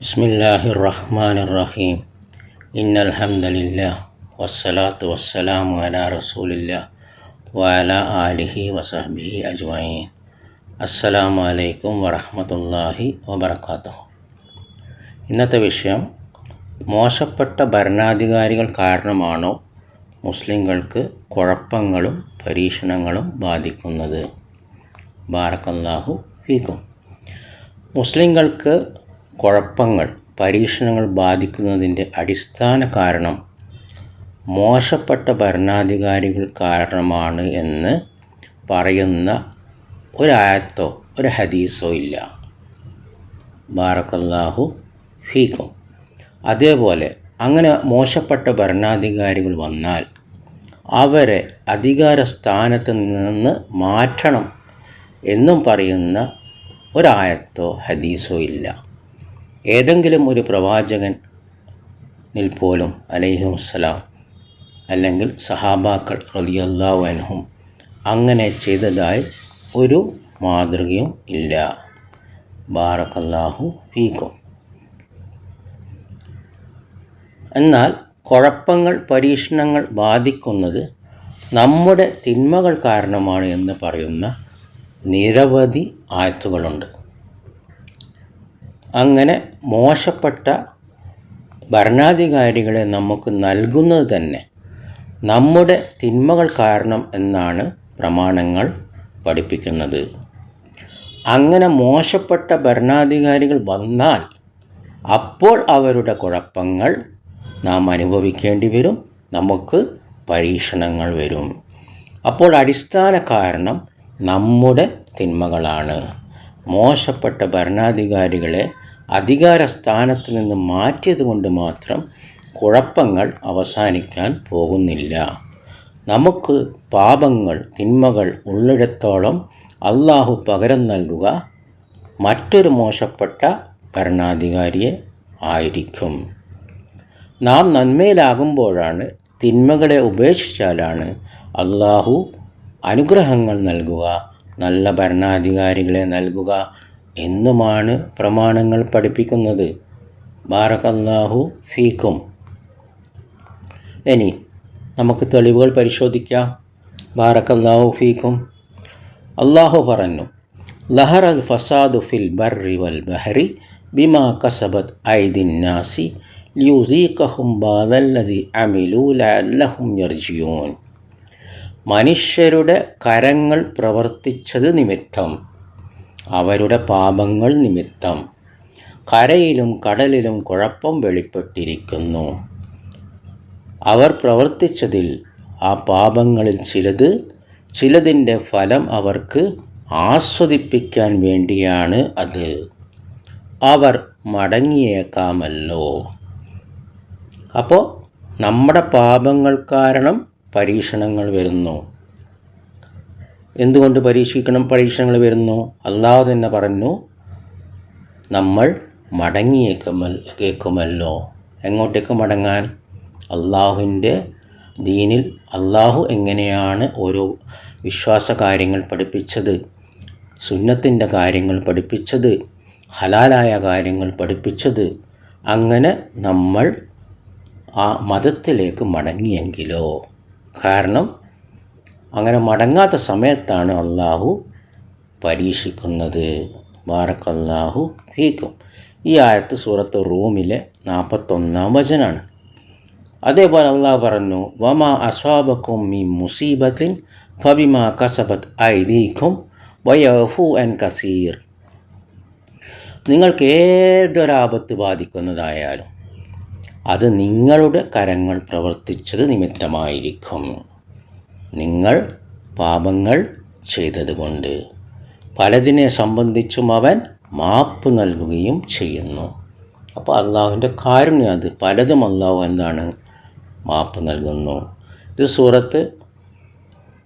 ബിസ്മില്ലാഹിർ റഹ്മാനിർ റഹീം. ഇന്നൽ ഹംദലില്ലാഹ് വസ്സലാത്തു വസ്സലാമു അലാ റസൂലില്ലാഹ് വഅലാ ആലിഹി വസഹ്ബിഹി അജ്മഈൻ. അസ്സലാമു അലൈക്കും വറഹ്മത്തുള്ളാഹി വബറകാതുഹു. ഇന്നത്തെ വിഷയം, മോശപ്പെട്ട ഭരണാധികാരികൾ കാരണമാണോ മുസ്ലിങ്ങൾക്ക് കുഴപ്പങ്ങളും പരീക്ഷണങ്ങളും ബാധിക്കുന്നത്? ബാറക്കല്ലാഹു ഫീക്കും. മുസ്ലിങ്ങൾക്ക് കുഴപ്പങ്ങൾ, പരീക്ഷണങ്ങൾ ബാധിക്കുന്നതിൻ്റെ അടിസ്ഥാന കാരണം മോശപ്പെട്ട ഭരണാധികാരികൾ കാരണമാണ് എന്ന് പറയുന്ന ഒരായത്തോ ഒരു ഹദീസോ ഇല്ല. ബാറക്കല്ലാഹു ഫീക്കും. അതേപോലെ അങ്ങനെ മോശപ്പെട്ട ഭരണാധികാരികൾ വന്നാൽ അവരെ അധികാര സ്ഥാനത്ത് നിന്ന് മാറ്റണം എന്നും പറയുന്ന ഒരായത്തോ ഹദീസോ ഇല്ല. ഏതെങ്കിലും ഒരു പ്രവാചകനിൽ പോലും അലൈഹിസ്സലാം അല്ലെങ്കിൽ സഹാബാക്കൾ റളിയല്ലാഹു അൻഹും അങ്ങനെ ചെയ്തതായി ഒരു മാതൃകയും ഇല്ല. ബാറക്കല്ലാഹു ഫീക്കും. എന്നാൽ കുഴപ്പങ്ങൾ, പരീക്ഷണങ്ങൾ ബാധിക്കുന്നത് നമ്മുടെ തിന്മകൾ കാരണമാണ് എന്ന് പറയുന്ന നിരവധി ആയത്തുകളുണ്ട്. അങ്ങനെ മോശപ്പെട്ട ഭരണാധികാരികളെ നമുക്ക് നൽകുന്നത് തന്നെ നമ്മുടെ തിന്മകൾ കാരണം എന്നാണ് പ്രമാണങ്ങൾ പഠിപ്പിക്കുന്നത്. അങ്ങനെ മോശപ്പെട്ട ഭരണാധികാരികൾ വന്നാൽ അപ്പോൾ അവരുടെ കുഴപ്പങ്ങൾ നാം അനുഭവിക്കേണ്ടി വരും, നമുക്ക് പരീക്ഷണങ്ങൾ വരും. അപ്പോൾ അടിസ്ഥാന കാരണം നമ്മുടെ തിന്മകളാണ്. മോശപ്പെട്ട ഭരണാധികാരികളെ അധികാര സ്ഥാനത്ത് നിന്ന് മാറ്റിയത് കൊണ്ട് മാത്രം കുഴപ്പങ്ങൾ അവസാനിക്കാൻ പോകുന്നില്ല. നമുക്ക് പാപങ്ങൾ, തിന്മകൾ ഉള്ളിടത്തോളം അള്ളാഹു പകരം നൽകുക മറ്റൊരു മോശപ്പെട്ട ഭരണാധികാരിയെ ആയിരിക്കും. നാം നന്മയിലാകുമ്പോഴാണ്, തിന്മകളെ ഉപേക്ഷിച്ചാലാണ് അള്ളാഹു അനുഗ്രഹങ്ങൾ നൽകുക, നല്ല ഭരണാധികാരികളെ നൽകുക എന്നുമാണ് പ്രമാണങ്ങൾ പഠിപ്പിക്കുന്നത്. ബാറക്കല്ലാഹു ഫീക്കും. ഇനി നമുക്ക് തെളിവുകൾ പരിശോധിക്കാം. ബാറക്കല്ലാഹു ഫീക്കും. അള്ളാഹു പറഞ്ഞു, ലഹറൽ ഫസാദു ഫിൽ ബർരി വൽ ബഹരി ബിമാ കസബത് ഐദിൻ നാസി ലിയുസീഖഹും ബഅദല്ലദി അമിലൂ ലഅല്ലഹും യർജിഊൻ. മനുഷ്യരുടെ കരങ്ങൾ പ്രവർത്തിച്ചത് നിമിത്തം, അവരുടെ പാപങ്ങൾ നിമിത്തം കരയിലും കടലിലും കുഴപ്പം വെളിപ്പെട്ടിരിക്കുന്നു. അവർ പ്രവർത്തിച്ചതിൽ, ആ പാപങ്ങളിൽ ചിലതിൻ്റെ ഫലം അവർക്ക് ആസ്വദിപ്പിക്കാൻ വേണ്ടിയാണ് അത്. അവർ മടങ്ങിയേക്കാമല്ലോ. അപ്പോൾ നമ്മുടെ പാപങ്ങൾ കാരണം പരീക്ഷണങ്ങൾ വരുന്നു. എന്തുകൊണ്ട് പരീക്ഷണങ്ങൾ വരുന്നു? അള്ളാഹു തന്നെ പറഞ്ഞു, നമ്മൾ മടങ്ങിയേക്കുമല്ലോ. എങ്ങോട്ടേക്ക് മടങ്ങാൻ? അള്ളാഹുവിൻ്റെ ദീനിൽ അള്ളാഹു എങ്ങനെയാണ് ഓരോ വിശ്വാസ കാര്യങ്ങൾ പഠിപ്പിച്ചത്, സുന്നത്തിൻ്റെ കാര്യങ്ങൾ പഠിപ്പിച്ചത്, ഹലാലായ കാര്യങ്ങൾ പഠിപ്പിച്ചത്, അങ്ങനെ നമ്മൾ ആ മതത്തിലേക്ക് മടങ്ങിയെങ്കിലോ. കാരണം അങ്ങനെ മടങ്ങാത്ത സമയത്താണ് അള്ളാഹു പരീക്ഷിക്കുന്നത്. ബാറക്കല്ലാഹു ഫീക്കും. ഈ ആയത്ത് സൂറത്ത് റൂമിലെ 41-ാം വചനാണ്. അതേപോലെ അള്ളാഹു പറഞ്ഞു, വമാ അസ്വാബക്കും മിൻ മുസീബത്തിൻ ഫബിമാ കസബത് ഐദീകും വയഫു അൻ കസീർ. നിങ്ങൾക്ക് ഏതൊരാപത്ത് ബാധിക്കുന്നതായാലും അത് നിങ്ങളുടെ കരങ്ങൾ പ്രവർത്തിച്ചത് നിമിത്തമായിരിക്കും. നിങ്ങൾ പാപങ്ങൾ ചെയ്തതുകൊണ്ട് പലതിനെ സംബന്ധിച്ചും അവൻ മാപ്പ് നൽകുകയും ചെയ്യുന്നു. അപ്പോൾ അള്ളാഹുവിൻ്റെ കാരുണ്യം അത്. പലതും അള്ളാഹു എന്താണ്? മാപ്പ് നൽകുന്നു. ഇത് സൂറത്ത്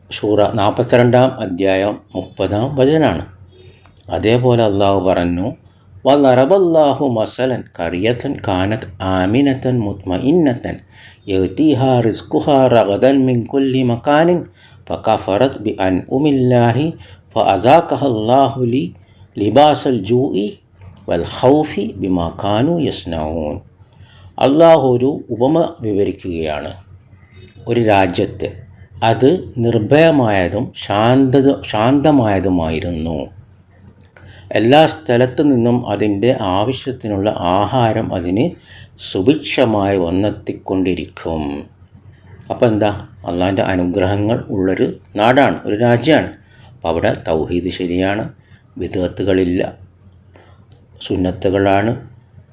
ശൂറ 42-ാം അധ്യായം 30-ാം വചനാണ്. അതേപോലെ അള്ളാഹു പറഞ്ഞു, വളറബല്ലാഹു മസലൻ ഖറിയതൻ കാനത് ആമിനതൻ മുത്മഇന്നതൻ യഅ്തീഹാ റിസ്ഖുഹാ റഗദൻ മിൻ കുല്ലി മകാനിൻ ഫകഫറത് ബിഅൻഉമില്ലാഹി ഫഅദാഖഹല്ലാഹു ലിബാസൽ ജൂഇ വൽ ഖൗഫി ബിമാ കാനൂ യസ്നഊൻ. അള്ളാഹു ഒരു ഉപമ വിവരിക്കുകയാണ്. ഒരു രാജ്യത്ത് അത് നിർഭയമായതും ശാന്തമായതുമായിരുന്നു. എല്ലാ സ്ഥലത്തു നിന്നും അതിൻ്റെ ആവശ്യത്തിനുള്ള ആഹാരം അതിന് സുഭിക്ഷമായി വന്നെത്തിക്കൊണ്ടിരിക്കും. അപ്പോൾ എന്താ, അള്ളാഹിൻ്റെ അനുഗ്രഹങ്ങൾ ഉള്ളൊരു നാടാണ്, ഒരു രാജ്യമാണ്. അപ്പോൾ അവിടെ തൗഹീദ് ശരിയാണ്, ബിദ്അത്തുകളില്ല, സുന്നത്തുകളാണ്.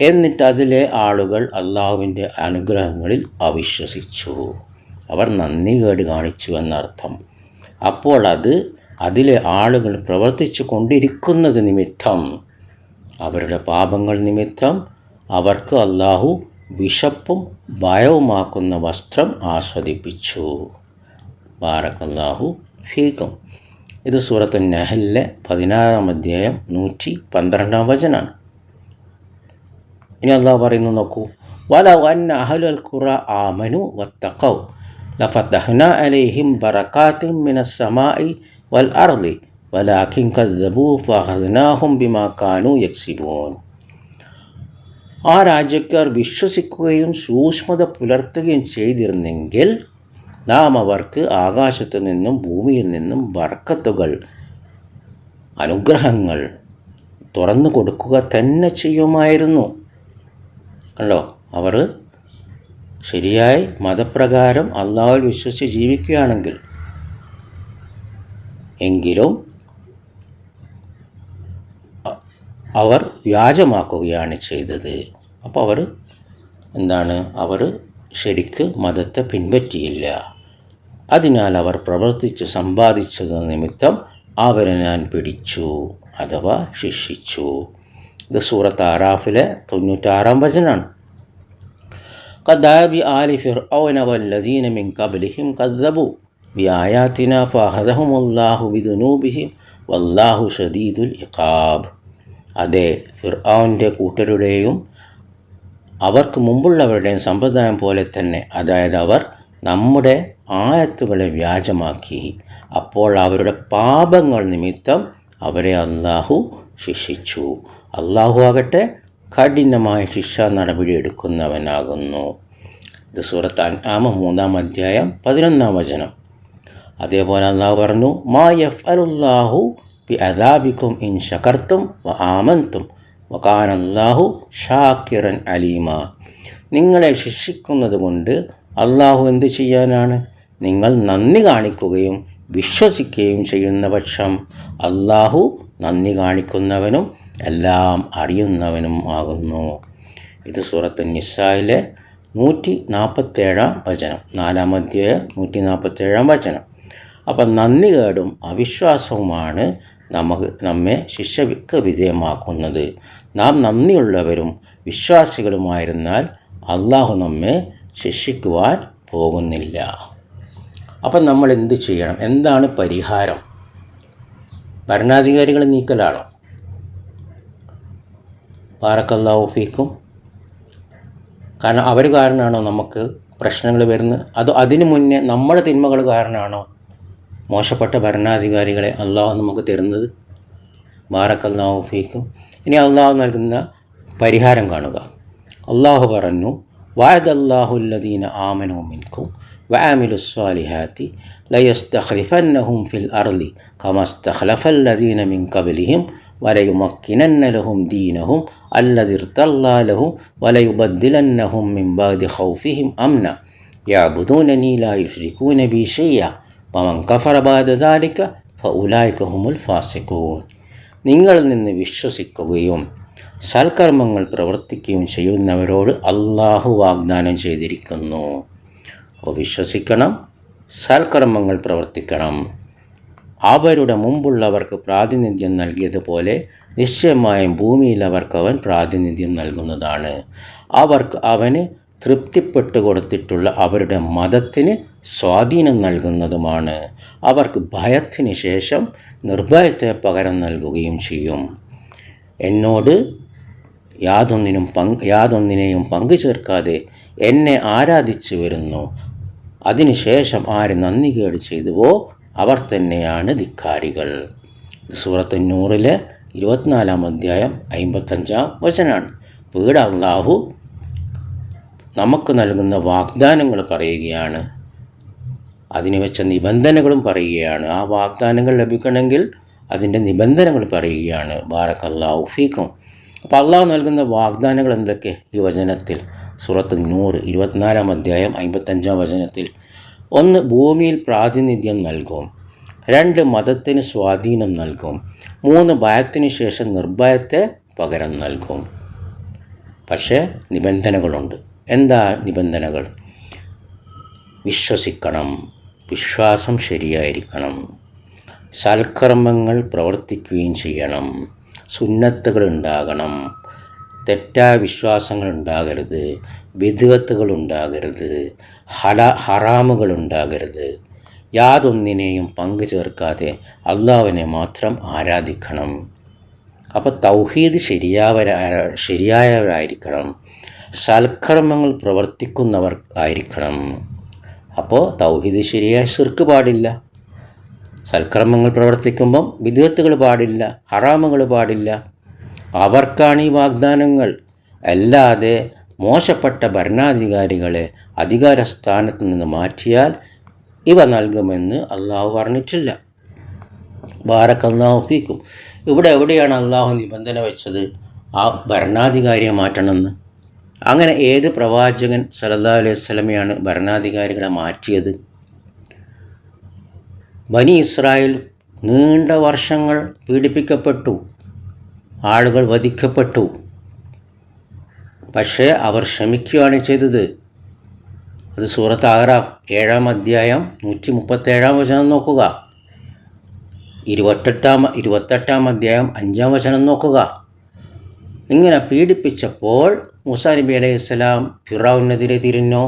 എന്നിട്ട് അതിലെ ആളുകൾ അള്ളാഹുവിൻ്റെ അനുഗ്രഹങ്ങളിൽ അവിശ്വസിച്ചു, അവർ നന്ദികേട് കാണിച്ചു എന്നർത്ഥം. അപ്പോൾ അതിലെ ആളുകൾ പ്രവർത്തിച്ചു കൊണ്ടിരിക്കുന്നത് നിമിത്തം, അവരുടെ പാപങ്ങൾ നിമിത്തം അവർക്ക് അള്ളാഹു വിശപ്പും ഭയവുമാക്കുന്ന വസ്ത്രം ആസ്വദിപ്പിച്ചു. ബാറക്കല്ലാഹു ഫീക്കും. ഇത് സൂറത്ത് നഹലിലെ 16-ാം അധ്യായം 112-ാം വചനാണ്. ഇനി അള്ളാഹു പറയുന്നു, നോക്കൂ. വലൗ അന്ന അഹ്ലൽ ഖുറ ആമനു വത്തഖൗ ലഫതഹ്നാ അലൈഹിം ബറകാത്തിൻ മിനസ് സമാഇ വൽ അർളി വലാകിൻ കദ്ദബൂ ഫഅഖദ്നാഹും ബിമാ കാനൂ യക്സിബൂൻ. ആ രാജ്യക്കാർ വിശ്വസിക്കുകയും സൂക്ഷ്മത പുലർത്തുകയും ചെയ്തിരുന്നെങ്കിൽ നാം അവർക്ക് ആകാശത്തു നിന്നും ഭൂമിയിൽ നിന്നും ബർക്കത്തുകൾ, അനുഗ്രഹങ്ങൾ തുറന്നു കൊടുക്കുക തന്നെ ചെയ്യുമായിരുന്നു. കണ്ടോ, അവർ ശരിയായി മതപ്രകാരം അള്ളാഹുവിൽ വിശ്വസിച്ച് ജീവിക്കുകയാണെങ്കിൽ. എങ്കിലും അവർ വ്യാജമാക്കുകയാണ് ചെയ്തത്. അപ്പോൾ അവർ ശരിക്ക് മതത്തെ പിൻപറ്റിയില്ല. അതിനാൽ അവർ പ്രവർത്തിച്ച് സമ്പാദിച്ചത് നിമിത്തം അവരെ ഞാൻ പിടിച്ചു അഥവാ ശിക്ഷിച്ചു. ഇത് സൂറത്ത് ആറാഫിലെ 96-ാം വചനാണ്. കദാബി ആലി ഫിർഔന വല്ലദീന മിൻ ഖബ്ലിഹിം കദ്ദബു ബിആയാതിനാ ഫഅഖദഹുമുല്ലാഹു ബിദുനൂബിഹിം വല്ലാഹു ശദീദുൽ ഇഖാബ്. അതെ, ഫിർഔൻ്റെ കൂട്ടരുടെയും അവർക്ക് മുമ്പുള്ളവരുടെയും സമ്പ്രദായം പോലെ തന്നെ, അതായത് അവർ നമ്മുടെ ആയത്തുകളെ വ്യാജമാക്കി. അപ്പോൾ അവരുടെ പാപങ്ങൾ നിമിത്തം അവരെ അള്ളാഹു ശിക്ഷിച്ചു. അള്ളാഹു ആകട്ടെ കഠിനമായ ശിക്ഷാ നടപടി എടുക്കുന്നവനാകുന്നു. ഇത് സൂറത്ത് അൻആം 3-ാം അധ്യായം 11-ാം വചനം. അതേപോലെ അള്ളാഹു പറഞ്ഞു, മാ യഫ്അലുല്ലാഹു ബി അദാബിക്കും ഇൻ ശകർത്തും വ ആമൻതും വകാന അല്ലാഹു ഷാക്കിറൻ അലീമ. നിങ്ങളെ ശിക്ഷിക്കുന്നത് കൊണ്ട് അള്ളാഹു എന്ത് ചെയ്യാനാണ്? നിങ്ങൾ നന്ദി കാണിക്കുകയും വിശ്വസിക്കുകയും ചെയ്യുന്ന പക്ഷം അള്ളാഹു നന്ദി കാണിക്കുന്നവനും എല്ലാം അറിയുന്നവനും ആകുന്നു. ഇത് സൂറത്ത് നിസായിലെ 147-ാം വചനം, 4-ാം അധ്യായം 147-ാം വചനം. അപ്പം നന്ദികേടും അവിശ്വാസവുമാണ് നമ്മെ ശിക്ഷയ്ക്ക് വിധേയമാക്കുന്നത്. നാം നന്ദിയുള്ളവരും വിശ്വാസികളുമായിരുന്നാൽ അള്ളാഹു നമ്മെ ശിക്ഷിക്കുവാൻ പോകുന്നില്ല. അപ്പം നമ്മൾ എന്ത് ചെയ്യണം? എന്താണ് പരിഹാരം? ഭരണാധികാരികളെ നീക്കലാണോ? ബാറക്കല്ലാഹു ഫീക്കും. കാരണം അവർ കാരണമാണോ നമുക്ക് പ്രശ്നങ്ങൾ വരുന്നത്? അതിനു മുന്നേ നമ്മുടെ തിന്മകൾ കാരണമാണോ മോശപ്പെട്ട ഭരണാധികാരികളെ അള്ളാഹു നമുക്ക് തരുന്നത്? ബാറക്കല്ലാഹു ഫീക്കും. ഇനി അള്ളാഹു നൽകുന്ന പരിഹാരം കാണുക. അള്ളാഹു പറഞ്ഞു, വഅദല്ലാഹുല്ലദീന ആമനൂ മിൻകും വഅമിലുസ്സാലിഹാത്തി ലയസ്തഖ്ലിഫന്നഹും ഫിൽ അർളി കമസ്തഖ്ലഫല്ലദീന മിൻ ഖബ്ലിഹിം വലയുമക്കിനന്ന ലഹും ദീനഹും അല്ലദി ഇർതല്ലാ ലഹും വലയുബദ്ദിലന്നഹും മിൻ ബഅദി ഖൗഫിഹിം അംന യഅ്ബുദൂനനി ലാ യുശ്രികൂന ബി ശൈഅ വമൻ കഫറ ബഅദ ദാലിക ഫഉലൈക ഹുമുൽ ഫാസിഖൂൻ. നിങ്ങളിൽ നിന്ന് വിശ്വസിക്കുകയും സൽക്കർമ്മങ്ങൾ പ്രവർത്തിക്കുകയും ചെയ്യുന്നവരോട് അള്ളാഹു വാഗ്ദാനം ചെയ്തിരിക്കുന്നു. അപ്പോൾ വിശ്വസിക്കണം, സൽക്കർമ്മങ്ങൾ പ്രവർത്തിക്കണം. അവരുടെ മുമ്പുള്ളവർക്ക് പ്രാതിനിധ്യം നൽകിയതുപോലെ നിശ്ചയമായും ഭൂമിയിൽ അവർക്ക് അവൻ പ്രാതിനിധ്യം നൽകുന്നതാണ്. അവന് തൃപ്തിപ്പെട്ടു കൊടുത്തിട്ടുള്ള അവരുടെ മതത്തിന് സ്വാധീനം നൽകുന്നതുമാണ്. അവർക്ക് ഭയത്തിന് ശേഷം നിർഭയത്തെ പകരം നൽകുകയും ചെയ്യും. എന്നോട് യാതൊന്നിനെയും പങ്കു ചേർക്കാതെ എന്നെ ആരാധിച്ചു വരുന്നു. അതിനുശേഷം ആര് നന്ദികേട് ചെയ്തുവോ അവർ തന്നെയാണ് ധിക്കാരികൾ. സൂറത്ത് നൂറിലെ 24 അധ്യായം 55 വചനമാണ്. ഇവിടെ അള്ളാഹു നമുക്ക് നൽകുന്ന വാഗ്ദാനങ്ങൾ പറയുകയാണ്, അതിന് വെച്ച നിബന്ധനകളും പറയുകയാണ്. ആ വാഗ്ദാനങ്ങൾ ലഭിക്കണമെങ്കിൽ അതിൻ്റെ നിബന്ധനകൾ പറയുകയാണ്. ബാറക്കല്ലാഹു ഫീക്കും. അപ്പോൾ അള്ളാഹു നൽകുന്ന വാഗ്ദാനങ്ങൾ എന്തൊക്കെ? ഈ വചനത്തിൽ സൂറത്ത് നൂർ 24 അധ്യായം 55 വചനത്തിൽ: 1. ഭൂമിയിൽ പ്രാതിനിധ്യം നൽകും. 2. മതത്തിന് സ്വാധീനം നൽകും. 3. ഭയത്തിന് ശേഷം നിർഭയത്തെ പകരം നൽകും. പക്ഷേ നിബന്ധനകളുണ്ട്. എന്താ നിബന്ധനകൾ? വിശ്വസിക്കണം, വിശ്വാസം ശരിയായിരിക്കണം, സൽക്കർമ്മങ്ങൾ പ്രവർത്തിക്കുകയും ചെയ്യണം, സുന്നത്തുകൾ ഉണ്ടാകണം, തെറ്റായ വിശ്വാസങ്ങൾ ഉണ്ടാകരുത്, ബിദ്അത്തുകൾ ഉണ്ടാകരുത്, ഹറാമുകൾ ഉണ്ടാകരുത്, യാതൊന്നിനെയും പങ്കു ചേർക്കാതെ അള്ളാഹുവിനെ മാത്രം ആരാധിക്കണം. അപ്പോൾ തൗഹീദ് ശരിയായവരായിരിക്കണം, സൽക്കർമ്മങ്ങൾ പ്രവർത്തിക്കുന്നവർ ആയിരിക്കണം. അപ്പോൾ തൗഹീദ് ശരിയായ ശിർക്ക് പാടില്ല, സൽക്കർമ്മങ്ങൾ പ്രവർത്തിക്കുമ്പം ബിദ്അത്തുകൾ പാടില്ല, ഹറാമുകൾ പാടില്ല. അവർക്കാണ് ഈ വാഗ്ദാനങ്ങൾ. അല്ലാതെ മോശപ്പെട്ട ഭരണാധികാരികളെ അധികാരസ്ഥാനത്ത് നിന്ന് മാറ്റിയാൽ ഇവ നൽകുമെന്ന് അള്ളാഹു പറഞ്ഞിട്ടില്ല. ബാറക്കല്ലാഹു ഫീക്കും. ഇവിടെ എവിടെയാണ് അള്ളാഹു നിബന്ധന വെച്ചത് ആ ഭരണാധികാരിയെ മാറ്റണമെന്ന്? അങ്ങനെ ഏത് പ്രവാചകൻ സല്ലല്ലാഹു അലൈഹി വസല്ലമയാണ് ഭരണാധികാരികളെ മാറ്റിയത്? ബനി ഇസ്രായേൽ നീണ്ട വർഷങ്ങൾ പീഡിപ്പിക്കപ്പെട്ടു, ആളുകൾ വധിക്കപ്പെട്ടു. പക്ഷേ അവർ ക്ഷമിക്കുകയാണ് ചെയ്തത്. അത് സൂറത്ത് അഹ്റാഫ് 7 അധ്യായം 137 വചനം നോക്കുക. 28 അധ്യായം 5 വചനം നോക്കുക. ഇങ്ങനെ പീഡിപ്പിച്ചപ്പോൾ മൂസാ നബി അലൈഹിസ്സലാം ഫിറൗനെതിരെ തിരിഞ്ഞോ?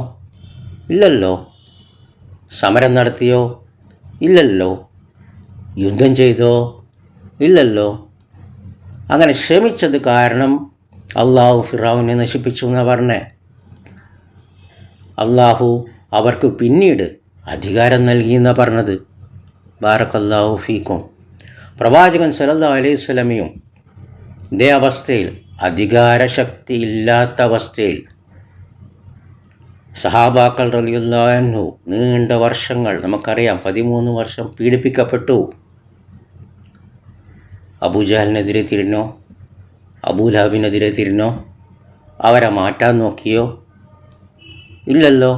ഇല്ലല്ലോ. സമരം നടത്തിയോ? ഇല്ലല്ലോ. യുദ്ധം ചെയ്തോ? ഇല്ലല്ലോ. അങ്ങനെ ക്ഷമിച്ചത് കാരണം അള്ളാഹു ഫിറൗനെ നശിപ്പിച്ചു എന്നാണ് പറഞ്ഞേ. അള്ളാഹു അവർക്ക് പിന്നീട് അധികാരം നൽകിയെന്നാണ് പറഞ്ഞത്. ബാറക്കല്ലാഹു ഫീക്കും. പ്രവാചകൻ സല്ലല്ലാഹു അലൈഹി വസല്ലമയും ഇതേ അവസ്ഥയിൽ, അധികാരശക്തി ഇല്ലാത്ത അവസ്ഥയിൽ, സഹാബാക്കൾ റളിയല്ലാഹു അൻഹു നീണ്ട വർഷങ്ങൾ, നമുക്കറിയാം 13 വർഷം പീഡിപ്പിക്കപ്പെട്ടു. അബൂജഹലിനെതിരെ തിരിഞ്ഞോ? അബൂലഹബിനെതിരെ തിരിഞ്ഞോ? അവരെ മാറ്റാൻ നോക്കിയോ? ഇല്ലല്ലോ.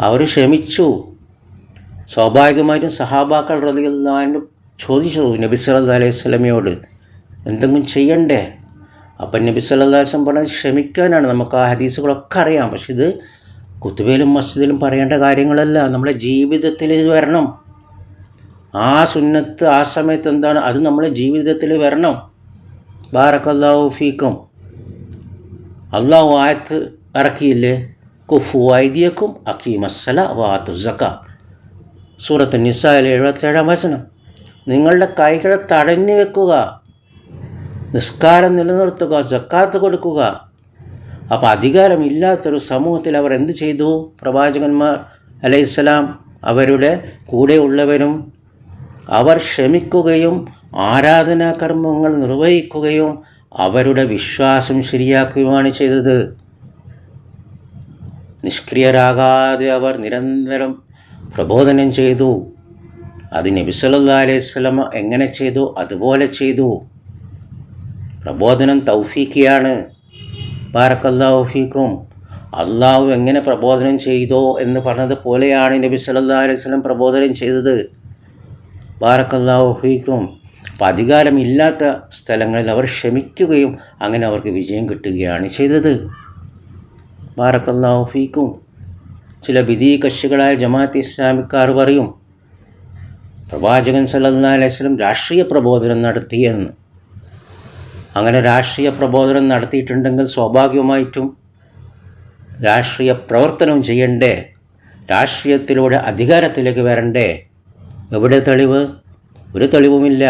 അവർ ക്ഷമിച്ചു. സ്വാഭാവികമായിട്ടും സഹാബാക്കൾ റളിയല്ലാഹു അൻഹു ചോദിച്ചു നബി സല്ലല്ലാഹു അലൈഹി വസല്ലമയോട്, എന്തെങ്കിലും ചെയ്യണ്ടേ? അപ്പം നബി സല്ലല്ലാഹു അലൈഹി വസല്ലം പറഞ്ഞത് ക്ഷമിക്കാനാണ്. നമുക്ക് ആ ഹദീസുകളൊക്കെ അറിയാം. പക്ഷെ ഇത് കുത്തുബയിലും മസ്ജിദിലും പറയേണ്ട കാര്യങ്ങളല്ല, നമ്മുടെ ജീവിതത്തിൽ വരണം. ആ സുന്നത്ത് ആ സമയത്ത് എന്താണ്, അത് നമ്മുടെ ജീവിതത്തിൽ വരണം. ബാറക്കല്ലാഹു ഫീക്കും. അള്ളാഹു ആയത്ത് ഇറക്കിയില്ലേ? കുഫു ഐദിയക്കും അഖീമസ്സല വാതു സക്ക. സൂറത്ത് നിസായിലെ 77 വചനം. നിങ്ങളുടെ കൈകളെ തടഞ്ഞു വെക്കുക, നിസ്കാരം നിലനിർത്തുക, സക്കാത്ത് കൊടുക്കുക. അപ്പോൾ അധികാരമില്ലാത്തൊരു സമൂഹത്തിൽ അവർ എന്ത് ചെയ്തു? പ്രവാചകന്മാർ അലൈഹിസ്സലാം അവരുടെ കൂടെയുള്ളവരും അവർ ക്ഷമിക്കുകയും ആരാധനാകർമ്മങ്ങൾ നിർവഹിക്കുകയും അവരുടെ വിശ്വാസം ശരിയാക്കുകയുമാണ് ചെയ്തത്. നിഷ്ക്രിയരാകാതെ അവർ നിരന്തരം പ്രബോധനം ചെയ്തു. അത് നബി സല്ലല്ലാഹു അലൈഹി വസല്ലം എങ്ങനെ ചെയ്തു അതുപോലെ ചെയ്തു. പ്രബോധനം തൗഫീഖിയാണ്. ബാറക്കല്ലാഹു ഫീക്കും. അള്ളാഹു എങ്ങനെ പ്രബോധനം ചെയ്തോ എന്ന് പറഞ്ഞതുപോലെയാണ് നബി സല്ലല്ലാഹു അലൈഹി വസല്ലം പ്രബോധനം ചെയ്തത്. ബാറക്കല്ലാഹു ഫീക്കും. അപ്പം അധികാരമില്ലാത്ത സ്ഥലങ്ങളിൽ അവർ ക്ഷമിക്കുകയും അങ്ങനെ അവർക്ക് വിജയം കിട്ടുകയാണ് ചെയ്തത്. ബാറക്കല്ലാഹു ഫീക്കും. ചില ബിദീ കക്ഷികളായ ജമാഅത്ത് ഇസ്ലാമിക്കാർ പറയും പ്രവാചകൻ സല്ലല്ലാഹു അലൈഹി വസല്ലം രാഷ്ട്രീയ പ്രബോധനം നടത്തിയെന്ന്. അങ്ങനെ രാഷ്ട്രീയ പ്രബോധനം നടത്തിയിട്ടുണ്ടെങ്കിൽ സ്വാഭാവികമായിട്ടും രാഷ്ട്രീയ പ്രവർത്തനം ചെയ്യണ്ടേ? രാഷ്ട്രീയത്തിലൂടെ അധികാരത്തിലേക്ക് വരണ്ടേ? എവിടെ തെളിവ്? ഒരു തെളിവുമില്ല.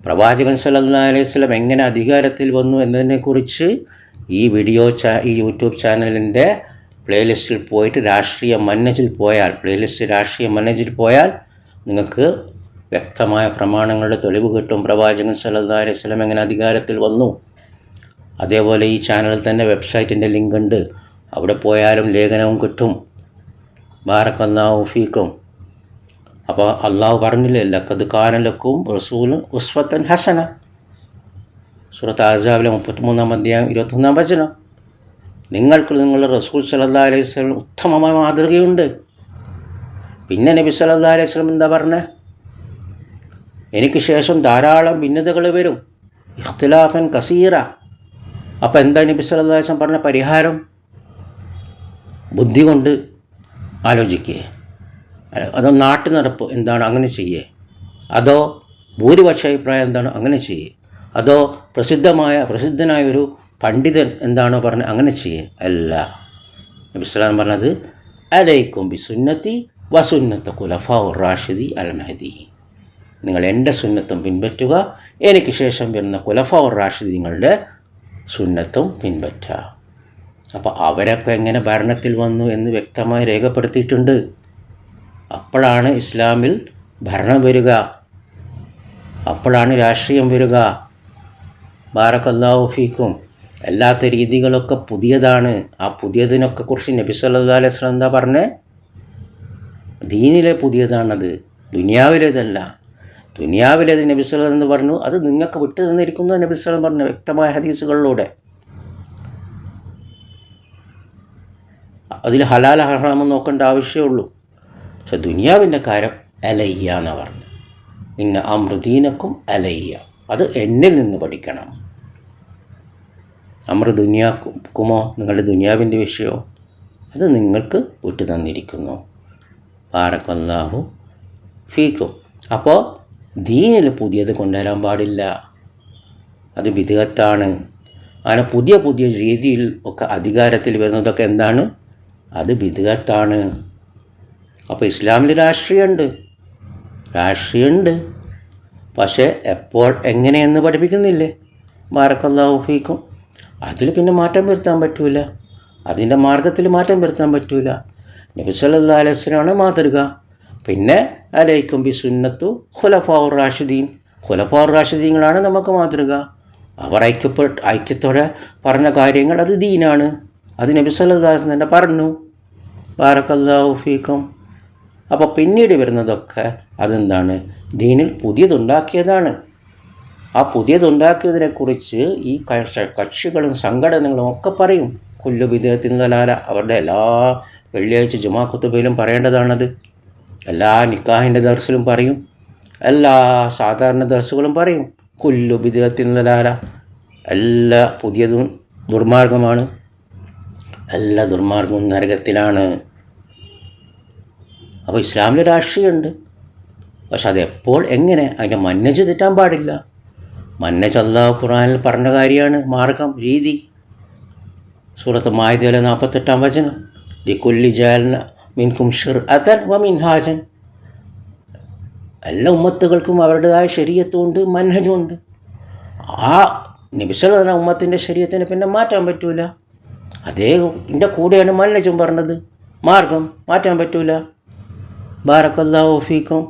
പ്രവാചകൻ സല്ലല്ലാഹു അലൈഹി വസല്ലം എങ്ങനെ അധികാരത്തിൽ വന്നു എന്നതിനെക്കുറിച്ച് ഈ യൂട്യൂബ് ചാനലിൻ്റെ പ്ലേലിസ്റ്റിൽ പോയിട്ട് രാഷ്ട്രീയ മന്നജിൽ പോയാൽ നിങ്ങൾക്ക് വ്യക്തമായ പ്രമാണങ്ങളുടെ തെളിവ് കിട്ടും. പ്രവാചകൻ സല്ലല്ലാഹു അലൈഹി വസല്ലം എങ്ങനെ അധികാരത്തിൽ വന്നു. അതേപോലെ ഈ ചാനലിൽ തന്നെ വെബ്സൈറ്റിൻ്റെ ലിങ്ക് ഉണ്ട്, അവിടെ പോയാലും ലേഖനവും കിട്ടും. ബാറക്കല്ലാഹു ഫീക്കും. അപ്പോൾ അള്ളാഹു പറഞ്ഞില്ലേ, ലഖദ് കാന ലക്കും റസൂലുൻ ഉസ്വത്തുൻ ഹസന, സൂറത്ത് അഹ്സാബിലെ 33-ാം അധ്യായം 21-ാം വചനം. നിങ്ങൾക്ക് നിങ്ങളുടെ റസൂൽ സല്ലല്ലാഹു അലൈഹി വസല്ലം ഉത്തമമായ മാതൃകയുണ്ട്. പിന്നെ നബി സല്ലല്ലാഹു അലൈഹി വസല്ലം എന്താ പറഞ്ഞത്? എനിക്ക് ശേഷം ധാരാളം ഭിന്നതകൾ വരും, ഇഖ്തിലാഫൻ കസീറ. അപ്പോൾ എന്താ നബി സല്ലല്ലാഹു അലൈഹി വസല്ലം പറഞ്ഞ പരിഹാരം? ബുദ്ധി കൊണ്ട് ആലോചിക്കുക. അതോ നാട്ടു നടപ്പ് എന്താണ്, അങ്ങനെ ചെയ്യേ? അതോ ഭൂരിപക്ഷ അഭിപ്രായം എന്താണ്, അങ്ങനെ ചെയ്യേ? അതോ പ്രസിദ്ധനായ ഒരു പണ്ഡിതൻ എന്താണോ പറഞ്ഞത്, അങ്ങനെ ചെയ്യേ? അല്ല. നബി സല്ലല്ലാഹു അലൈഹി വസല്ലം പറഞ്ഞത് അലൈക്കും ബി സുന്നത്തി വസുന്നത്ത ഖുലഫാഉർ റാഷിദി അൽ മഹ്ദി. നിങ്ങൾ എൻ്റെ സുന്നത്തും പിൻപറ്റുക, എനിക്ക് ശേഷം വരുന്ന ഖുലഫാഉർ റാഷിദീങ്ങളുടെ സുന്നത്തും പിൻപറ്റുക. അപ്പോൾ അവരൊക്കെ എങ്ങനെ ഭരണത്തിൽ വന്നു എന്ന് വ്യക്തമായി രേഖപ്പെടുത്തിയിട്ടുണ്ട്. അപ്പോഴാണ് ഇസ്ലാമിൽ ഭരണം വരിക, അപ്പോഴാണ് രാഷ്ട്രീയം വരിക. ബാറക്കല്ലാഹു ഫീക്കും. അല്ലാത്ത രീതികളൊക്കെ പുതിയതാണ്. ആ പുതിയതിനൊക്കെ കുറിച്ച് നബി സല്ലല്ലാഹു അലൈഹി വസല്ലം എന്താ പറഞ്ഞത്? ദീനിലെ പുതിയതാണത്, ദുനിയാവിലേതല്ല. ദുനിയാവിലേത് നബി സല്ലല്ലാഹു അലൈഹി വസല്ലം എന്ന് പറഞ്ഞു, അത് നിങ്ങൾക്ക് വിട്ടു തന്നിരിക്കുന്നു നബി സല്ലല്ലാഹു അലൈഹി വസല്ലം പറഞ്ഞു വ്യക്തമായ ഹദീസുകളിലൂടെ. അതിൽ ഹലാൽ ഹറാമെന്ന് നോക്കേണ്ട ആവശ്യമുള്ളൂ. പക്ഷെ ദുനിയാവിൻ്റെ കാര്യം അലയ്യ എന്നാണ് പറഞ്ഞു. ഇന്ന അമൃദീനക്കും അലയ്യ, അത് എന്നിൽ നിന്ന് പഠിക്കണം. അമൃ ദുനിയാക്കുമോ, നിങ്ങളുടെ ദുനിയാവിൻ്റെ വിഷയമോ, അത് നിങ്ങൾക്ക് വിട്ടു തന്നിരിക്കുന്നു. ബാറക്കല്ലാഹു ഫീക്കും. അപ്പോൾ ദീനിൽ പുതിയത് കൊണ്ടുവരാൻ പാടില്ല, അത് ബിദ്അത്താണ്. അങ്ങനെ പുതിയ രീതിയിൽ ഒക്കെ അധികാരത്തിൽ വരുന്നതൊക്കെ എന്താണ്? അത് ബിദ്അത്താണ്. അപ്പോൾ ഇസ്ലാമിൽ രാഷ്ട്രീയമുണ്ട്, പക്ഷേ എപ്പോൾ എങ്ങനെയെന്ന് പഠിപ്പിക്കുന്നില്ലേ? ബാറക്കല്ലാഹു ഫീക്കും. അതിൽ പിന്നെ മാറ്റം വരുത്താൻ പറ്റൂല, അതിൻ്റെ മാർഗത്തിൽ മാറ്റം വരുത്താൻ പറ്റൂല. നബി സല്ലല്ലാഹു അലൈഹി വസല്ലമാണ് മാതൃക. പിന്നെ അലൈക്കും ബി സുന്നത്തു ഖുലഫാഉർ റാഷിദീൻ, ഖുലഫാഉർ റാഷിദീങ്ങളാണ് നമുക്ക് മാതൃക. അവർ ഐക്യത്തോടെ പറഞ്ഞ കാര്യങ്ങൾ അത് ദീനാണ്, അത് നബി സല്ലല്ലാഹു അലൈഹി വസല്ലം തന്നെ പറഞ്ഞു. ബാറക്കല്ലാഹു ഫീക്കും. അപ്പോൾ പിന്നീട് വരുന്നതൊക്കെ അതെന്താണ്? ദീനിൽ പുതിയതുണ്ടാക്കിയതാണ്. ആ പുതിയതുണ്ടാക്കിയതിനെക്കുറിച്ച് ഈ കക്ഷികളും സംഘടനകളും ഒക്കെ പറയും. കുല്ലു ബിദ്അത്തിൻ ദലാല, അവരുടെ എല്ലാ വെള്ളിയാഴ്ച ജുമാ ഖുതുബയിലും പറയേണ്ടതാണത്. എല്ലാ നിക്കാഹിൻ്റെ ദർസിലും പറയും, എല്ലാ സാധാരണ ദർസുകളും പറയും കുല്ലു ബിദ്അത്തിൻ ദലാല, എല്ലാ പുതിയതും ദുർമാർഗമാണ്, എല്ലാ ദുർമാർഗവും നരകത്തിലാണ്. അപ്പോൾ ഇസ്ലാമിൽ രാഷ്ട്രീയമുണ്ട്, പക്ഷെ അതെപ്പോൾ എങ്ങനെ, അതിൻ്റെ മന്നജ് തെറ്റാൻ പാടില്ല. മന്നജ് അല്ലാഹു ഖുർആനിൽ പറഞ്ഞ കാര്യമാണ്, മാർഗം, രീതി. സൂറത്ത് മാഇദയിലെ 48-ാം വചനം, ലികുല്ലി ജഅൽന മിൻകും ശിർഅതൻ വ മിൻഹാജൻ. എല്ലാ ഉമ്മത്തുകൾക്കും അവരുടേതായ ശരീഅത്തുമുണ്ട്, മൻഹജുമുണ്ട്. ആ നബി സല്ലല്ലാഹു അലൈഹി വസല്ലം ഉമ്മത്തിൻ്റെ ശരീഅത്തിനെ പിന്നെ മാറ്റാൻ പറ്റൂല. അതേൻ്റെ കൂടെയാണ് മൻഹജും പറഞ്ഞത്, മാർഗം മാറ്റാൻ പറ്റൂല. ബാറക്കല്ലാഹു ഫീക്കും.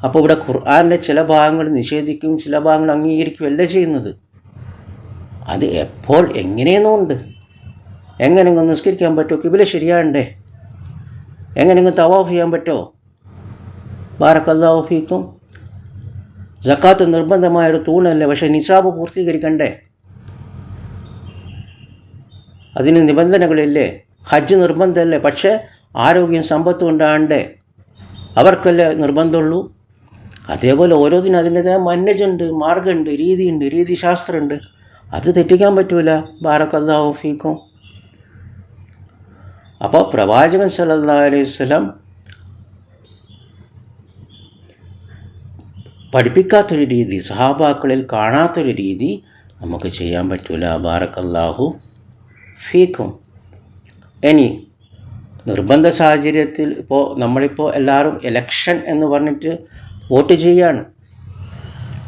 അപ്പോൾ ഇവിടെ ഖുർആനിലെ ചില ഭാഗങ്ങൾ നിഷേധിക്കും, ചില ഭാഗങ്ങൾ അംഗീകരിക്കുകയല്ല ചെയ്യുന്നത്. അത് എപ്പോൾ എങ്ങനെയെന്നുണ്ട്. എങ്ങനെയെങ്കിലും നിസ്കരിക്കാൻ പറ്റുമോ? കിബില ശരിയാണ്ടേ? എങ്ങനെയെങ്കിലും തവാഫ് ചെയ്യാൻ പറ്റുമോ? ബാറക്കല്ലാഹു ഫീക്കും. സക്കാത്ത് നിർബന്ധമായൊരു തൂണല്ലേ, പക്ഷേ നിസാബ് പൂർത്തീകരിക്കണ്ടേ? അതിന് നിബന്ധനകളില്ലേ? ഹജ്ജ് നിർബന്ധമല്ലേ, പക്ഷേ ആരോഗ്യം സമ്പത്തും ഉണ്ടാകണ്ടേ? അവർക്കല്ലേ നിർബന്ധമുള്ളൂ. അതേപോലെ ഓരോന്നിനും അതിൻ്റെതായ മന്നജുണ്ട്, മാർഗമുണ്ട്, രീതിയുണ്ട്, രീതിശാസ്ത്രമുണ്ട്. അത് തെറ്റിക്കാൻ പറ്റൂല. ബാറക്കല്ലാഹു ഫീക്കും. അപ്പോൾ പ്രവാചകൻ സല്ലല്ലാഹു അലൈഹി വസല്ലം പഠിപ്പിക്കാത്തൊരു രീതി, സഹാബാക്കളിൽ കാണാത്തൊരു രീതി നമുക്ക് ചെയ്യാൻ പറ്റൂല. ബാറക്കല്ലാഹു ഫീക്കും. ഇനി നിർബന്ധ സാഹചര്യത്തിൽ നമ്മളിപ്പോൾ എല്ലാവരും ഇലക്ഷൻ എന്ന് പറഞ്ഞിട്ട് വോട്ട് ചെയ്യാണ്.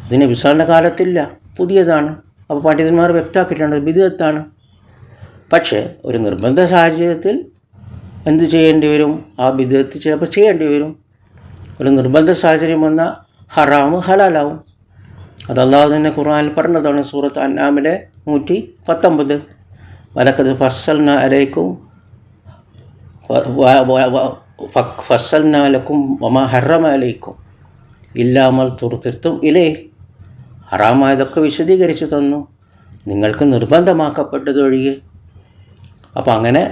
ഇതിന് വിസാറിൻ്റെ കാലത്തില്ല, പുതിയതാണ്. അപ്പോൾ പണ്ഡിതന്മാർ വ്യക്തമാക്കിയിട്ടുണ്ട്, ബിദ്അത്താണ്. പക്ഷേ ഒരു നിർബന്ധ സാഹചര്യത്തിൽ എന്ത് ചെയ്യേണ്ടി വരും? ആ ബിദ്അത്ത് ചിലപ്പോൾ ചെയ്യേണ്ടി വരും. ഒരു നിർബന്ധ സാഹചര്യം വന്നാൽ ഹറാമ് ഹലാലാവും. അത് അല്ലാഹു തന്നെ ഖുർആനിൽ പറഞ്ഞതാണ്. സൂറത്ത് അൻആമിലെ 119. വലഖദ് ഫസ്സൽനാ അലൈക്കും ഫസ്സൽനാ ലക്കും വമാ ഹറമ അലൈക്കും ഇല്ലാ മൽ തുർതിർതും ഇലൈഹി. ഹറാമായതൊക്കെ വിശദീകരിച്ചു തന്നു, നിങ്ങൾക്ക് നിർബന്ധമാക്കപ്പെട്ടതൊഴികെ. അപ്പോൾ അങ്ങനെ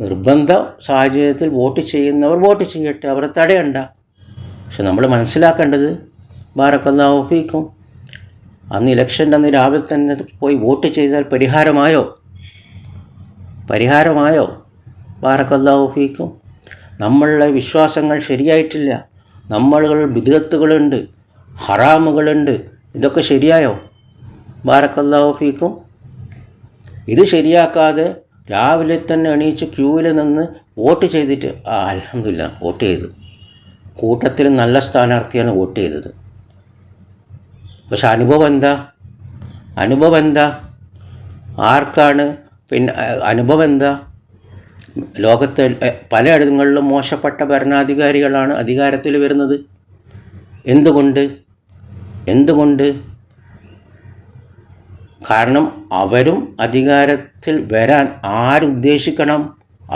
നിർബന്ധ സാഹചര്യത്തിൽ വോട്ട് ചെയ്യുന്നവർ വോട്ട് ചെയ്യട്ടെ, അവരെ തടയണ്ട. പക്ഷെ നമ്മൾ മനസ്സിലാക്കേണ്ടത്, ബാറക്കല്ലാഹു ഫീക്കും, അന്ന് ഇലക്ഷൻ്റെ അന്ന് രാവിലെ തന്നെ പോയി വോട്ട് ചെയ്താൽ പരിഹാരമായോ? ബാറക്കല്ലാഹു ഫീക്കും. നമ്മളുടെ വിശ്വാസങ്ങൾ ശരിയായിട്ടില്ല, നമ്മളുകൾ ബിദ്അത്തുകളുണ്ട്, ഹറാമുകളുണ്ട്, ഇതൊക്കെ ശരിയായോ? ബാറക്കല്ലാഹു ഫീക്കും. ഇത് ശരിയാക്കാതെ രാവിലെ തന്നെ എണീച്ച് ക്യൂവിൽ നിന്ന് വോട്ട് ചെയ്തിട്ട് അൽഹംദുലില്ലാ വോട്ട് ചെയ്തു, കൂട്ടത്തിൽ നല്ല സ്ഥാനാർത്ഥിയാണ് വോട്ട് ചെയ്തത്. പക്ഷെ അനുഭവം എന്താ? ആർക്കാണ് അനുഭവം എന്താ? ലോകത്തെ പലയിടങ്ങളിലും മോശപ്പെട്ട ഭരണാധികാരികളാണ് അധികാരത്തിൽ വരുന്നത്. എന്തുകൊണ്ട്? കാരണം അവരും അധികാരത്തിൽ വരാൻ ആരുദ്ദേശിക്കണം?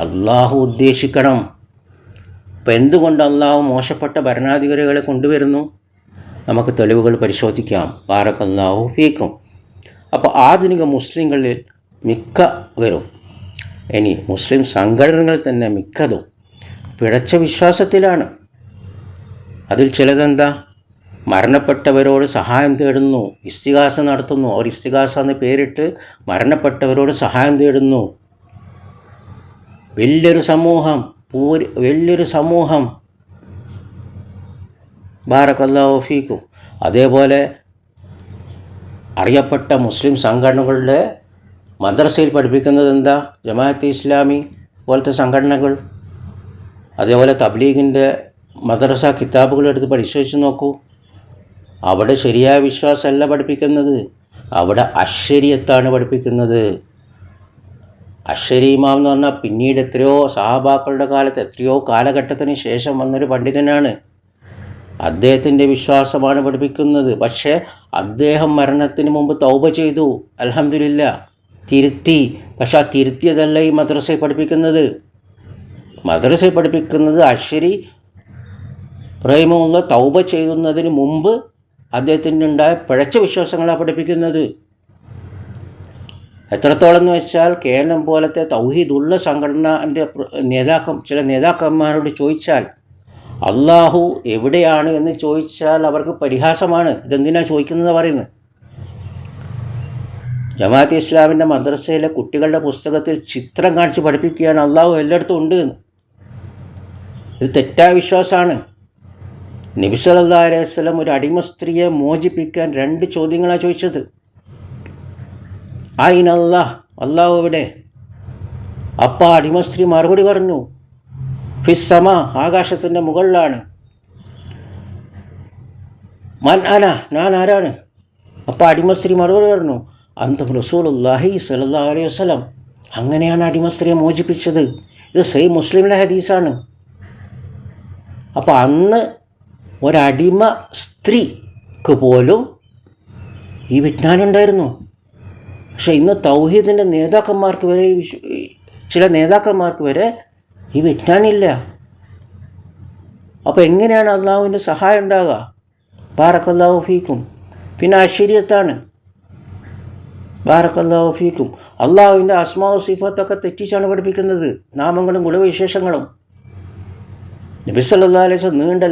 അള്ളാഹു ഉദ്ദേശിക്കണം. അപ്പോൾ എന്തുകൊണ്ട് അള്ളാഹു മോശപ്പെട്ട ഭരണാധികാരികളെ കൊണ്ടുവരുന്നു? നമുക്ക് തെളിവുകൾ പരിശോധിക്കാം. ബാറക്കല്ലാഹു ഫീക്കും. അപ്പോൾ ആധുനിക മുസ്ലിങ്ങളിൽ മിക്കവരും, ഇനി മുസ്ലിം സംഘടനകൾ തന്നെ മിക്കതും പിഴച്ച വിശ്വാസത്തിലാണ്. അതിൽ ചിലതെന്താ? മരണപ്പെട്ടവരോട് സഹായം തേടുന്നു, ഇസ്തിഗാസ നടത്തുന്നു. അവർ ഇസ്തിഗാസ എന്ന് പേരിട്ട് മരണപ്പെട്ടവരോട് സഹായം തേടുന്നു. വലിയൊരു സമൂഹം. ബാറക്കല്ലാഹു ഫീക്കും. അതേപോലെ അറിയപ്പെട്ട മുസ്ലിം സംഘടനകളുടെ മദ്രസയിൽ പഠിപ്പിക്കുന്നത് എന്താ? ജമാഅത്തെ ഇസ്ലാമി പോലത്തെ സംഘടനകൾ. അതേപോലെ തബ്ലീഗിൻ്റെ മദ്രസ കിതാബുകൾ എടുത്ത് പരിശോധിച്ച് നോക്കൂ. അവിടെ ശരിയായ വിശ്വാസമല്ല പഠിപ്പിക്കുന്നത്, അവിടെ അശ്ശരിയത്താണ് പഠിപ്പിക്കുന്നത്. അശ്ശരി ഇമാം എന്ന് പറഞ്ഞാൽ പിന്നീട് എത്രയോ സഹാബാക്കളുടെ കാലത്ത്, എത്രയോ കാലഘട്ടത്തിന് ശേഷം വന്നൊരു പണ്ഡിതനാണ്. അദ്ദേഹത്തിൻ്റെ വിശ്വാസമാണ് പഠിപ്പിക്കുന്നത്. പക്ഷേ അദ്ദേഹം മരണത്തിന് മുമ്പ് തൗബ ചെയ്തു, അൽഹംദുലില്ലാ, തിരുത്തി. പക്ഷെ ആ തിരുത്തിയതല്ല ഈ മദ്രസയിൽ പഠിപ്പിക്കുന്നത്. മദ്രസയിൽ പഠിപ്പിക്കുന്നത് അശ്ശരി റഹിമഹുല്ലാഹ് തൗബ ചെയ്യുന്നതിന് മുമ്പ് അദ്ദേഹത്തിൻ്റെ ഉണ്ടായ പിഴച്ച വിശ്വാസങ്ങളാണ് പഠിപ്പിക്കുന്നത്. എത്രത്തോളം എന്ന് വെച്ചാൽ കേരളം പോലത്തെ തൗഹീദുള്ള സംഘടനൻ്റെ ചില നേതാക്കന്മാരോട് ചോദിച്ചാൽ, അള്ളാഹു എവിടെയാണ് എന്ന് ചോദിച്ചാൽ അവർക്ക് പരിഹാസമാണ്. ഇതെന്തിനാണ് ചോദിക്കുന്നത് പറയുന്നത്? ജമാഅത്തെ ഇസ്ലാമിൻ്റെ മദ്രസയിലെ കുട്ടികളുടെ പുസ്തകത്തിൽ ചിത്രം കാണിച്ച് പഠിപ്പിക്കുകയാണ് അള്ളാഹു എല്ലായിടത്തും ഉണ്ട് എന്ന്. ഇത് തെറ്റായ വിശ്വാസമാണ്. നബി സല്ലല്ലാഹു അലൈഹി വസല്ലം ഒരു അടിമ സ്ത്രീയെ മോചിപ്പിക്കാൻ 2 ചോദ്യങ്ങളാണ് ചോദിച്ചത്. ഐന അല്ലാഹ്, അള്ളാഹു എവിടെ? അപ്പോൾ അടിമ സ്ത്രീ മറുപടി പറഞ്ഞു, ഫിസ്സമ, ആകാശത്തിൻ്റെ മുകളിലാണ്. മൻ അന, ഞാൻ ആരാണ്? അപ്പോൾ അടിമ സ്ത്രീ മറുപടി പറഞ്ഞു, അന്തും റസൂലുള്ളാഹി സ്വല്ലല്ലാഹു അലൈഹി വസല്ലം. അങ്ങനെയാണ് അടിമ സ്ത്രീയെ മോചിപ്പിച്ചത്. ഇത് സഹീഹ് മുസ്ലിമിലെ ഹദീസാണ്. അപ്പോൾ അന്ന് ഒരടിമ സ്ത്രീക്ക് പോലും ഈ വിജ്ഞാനം ഉണ്ടായിരുന്നു. പക്ഷെ ഇന്ന് തൗഹീദിൻ്റെ നേതാക്കന്മാർക്ക് വരെ, ചില നേതാക്കന്മാർക്ക് വരെ ഈ വിജ്ഞാനമില്ല. അപ്പോൾ എങ്ങനെയാണ് അള്ളാഹുവിൻ്റെ സഹായം ഉണ്ടാകുക? ബാറക്കല്ലാഹു ഫീക്കും. പിന്നെ അശ്ശരിയത്താണ്. ബാറക്കല്ലാഹു ഫീക്കും. അള്ളാഹുവിൻ്റെ അസ്മാഉ സിഫത്തൊക്കെ തെറ്റിച്ചാണ് പഠിപ്പിക്കുന്നത്, നാമങ്ങളും ഗുണവിശേഷങ്ങളും. നബി സല്ലല്ലാഹു അലൈഹി വസല്ലം നീണ്ട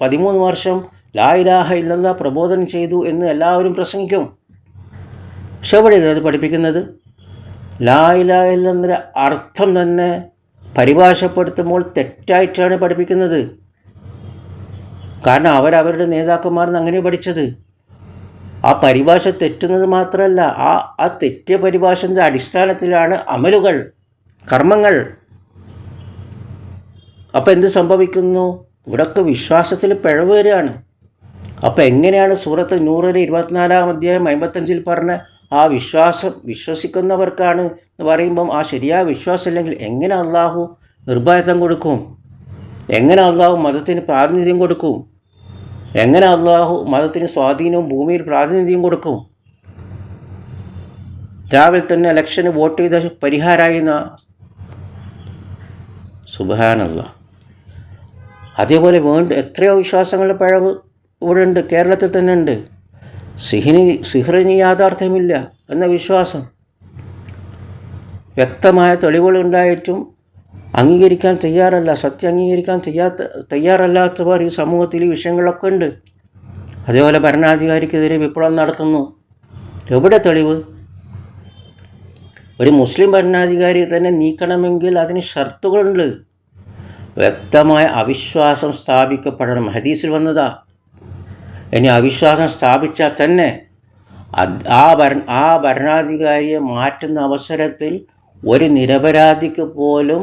13 വർഷം ലാ ഇലാഹ ഇല്ലല്ലാഹ് പ്രബോധനം ചെയ്തു എന്ന് എല്ലാവരും പ്രസംഗിക്കും. പക്ഷെ എവിടെയാണ് അത് പഠിപ്പിക്കുന്നത്? ലാ ഇലാഹ ഇല്ലല്ലാഹ് അർത്ഥം തന്നെ പരിഭാഷപ്പെടുത്തുമ്പോൾ തെറ്റായിട്ടാണ് പഠിപ്പിക്കുന്നത്. കാരണം അവരവരുടെ നേതാക്കന്മാർന്ന് അങ്ങനെ പഠിച്ചത്. ആ പരിഭാഷ തെറ്റുന്നത് മാത്രമല്ല, ആ തെറ്റിയ പരിഭാഷൻ്റെ അടിസ്ഥാനത്തിലാണ് അമലുകൾ, കർമ്മങ്ങൾ. അപ്പോൾ എന്ത് സംഭവിക്കുന്നു? ഇവിടൊക്കെ വിശ്വാസത്തിൽ പിഴവ് വരികയാണ്. അപ്പോൾ എങ്ങനെയാണ് സൂറത്ത് നൂറിലെ 24-ാം അധ്യായം 55-ൽ പറഞ്ഞ ആ വിശ്വസിക്കുന്നവർക്കാണ് എന്ന് പറയുമ്പം ആ ശരിയായ വിശ്വാസം ഇല്ലെങ്കിൽ എങ്ങനെ അള്ളാഹു നിർഭയത്വം കൊടുക്കും? എങ്ങനെ അള്ളാഹു മതത്തിന് പ്രാതിനിധ്യം കൊടുക്കും? എങ്ങനെ അള്ളാഹു മതത്തിന് സ്വാധീനവും ഭൂമിയിൽ പ്രാതിനിധ്യം കൊടുക്കും? രാവിലെ തന്നെ ഇലക്ഷന് വോട്ട് ചെയ്ത പരിഹാരമായി സുബ്ഹാനല്ലാഹ്. അതേപോലെ എത്രയോ വിശ്വാസങ്ങളുടെ പിഴവ് ഇവിടെ ഉണ്ട്, കേരളത്തിൽ തന്നെ ഉണ്ട്. സിഹ്റിന് യാഥാർത്ഥ്യമില്ല എന്ന വിശ്വാസം വ്യക്തമായ തെളിവുകളുണ്ടായിട്ടും അംഗീകരിക്കാൻ തയ്യാറല്ല, സത്യം അംഗീകരിക്കാൻ തയ്യാറല്ലാത്തവർ ഈ സമൂഹത്തിൽ ഈ വിഷയങ്ങളൊക്കെ ഉണ്ട്. അതേപോലെ ഭരണാധികാരിക്കെതിരെ വിപ്ലവം നടത്തുന്നു. എവിടെ തെളിവ്? ഒരു മുസ്ലിം ഭരണാധികാരി തന്നെ നീക്കണമെങ്കിൽ അതിന് ഷർത്തുകളുണ്ട്. വ്യക്തമായ അവിശ്വാസം സ്ഥാപിക്കപ്പെടണം. ഹദീസിൽ വന്നതാ. ഇനി അവിശ്വാസം സ്ഥാപിച്ചാൽ തന്നെ ആ ഭരണാധികാരിയെ മാറ്റുന്ന അവസരത്തിൽ ഒരു നിരപരാധിക്ക് പോലും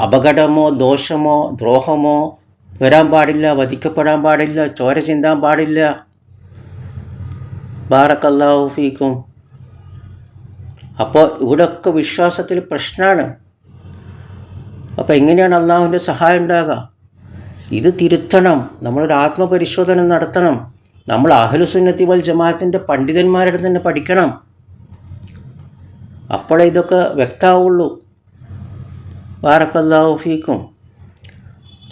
അപകടമോ ദോഷമോ ദ്രോഹമോ വരാൻ പാടില്ല, വധിക്കപ്പെടാൻ പാടില്ല, ചോര ചിന്താൻ പാടില്ല. ബാറക്കല്ലാഹു ഫീക്കും. അപ്പോൾ ഇവിടെയൊക്കെ വിശ്വാസത്തിൽ പ്രശ്നമാണ്. അപ്പോൾ എങ്ങനെയാണ് അള്ളാഹുവിൻ്റെ സഹായം ഉണ്ടാകുക? ഇത് തിരുത്തണം. നമ്മളൊരു ആത്മപരിശോധന നടത്തണം. നമ്മൾ അഹ്ലുസുന്നത്തി വൽ ജമാഅത്തിൻ്റെ പണ്ഡിതന്മാരുടെ തന്നെ പഠിക്കണം. അപ്പോഴേ ഇതൊക്കെ വ്യക്തമാവുള്ളൂ. ബാറക്കല്ലാഹു ഫീക്കും.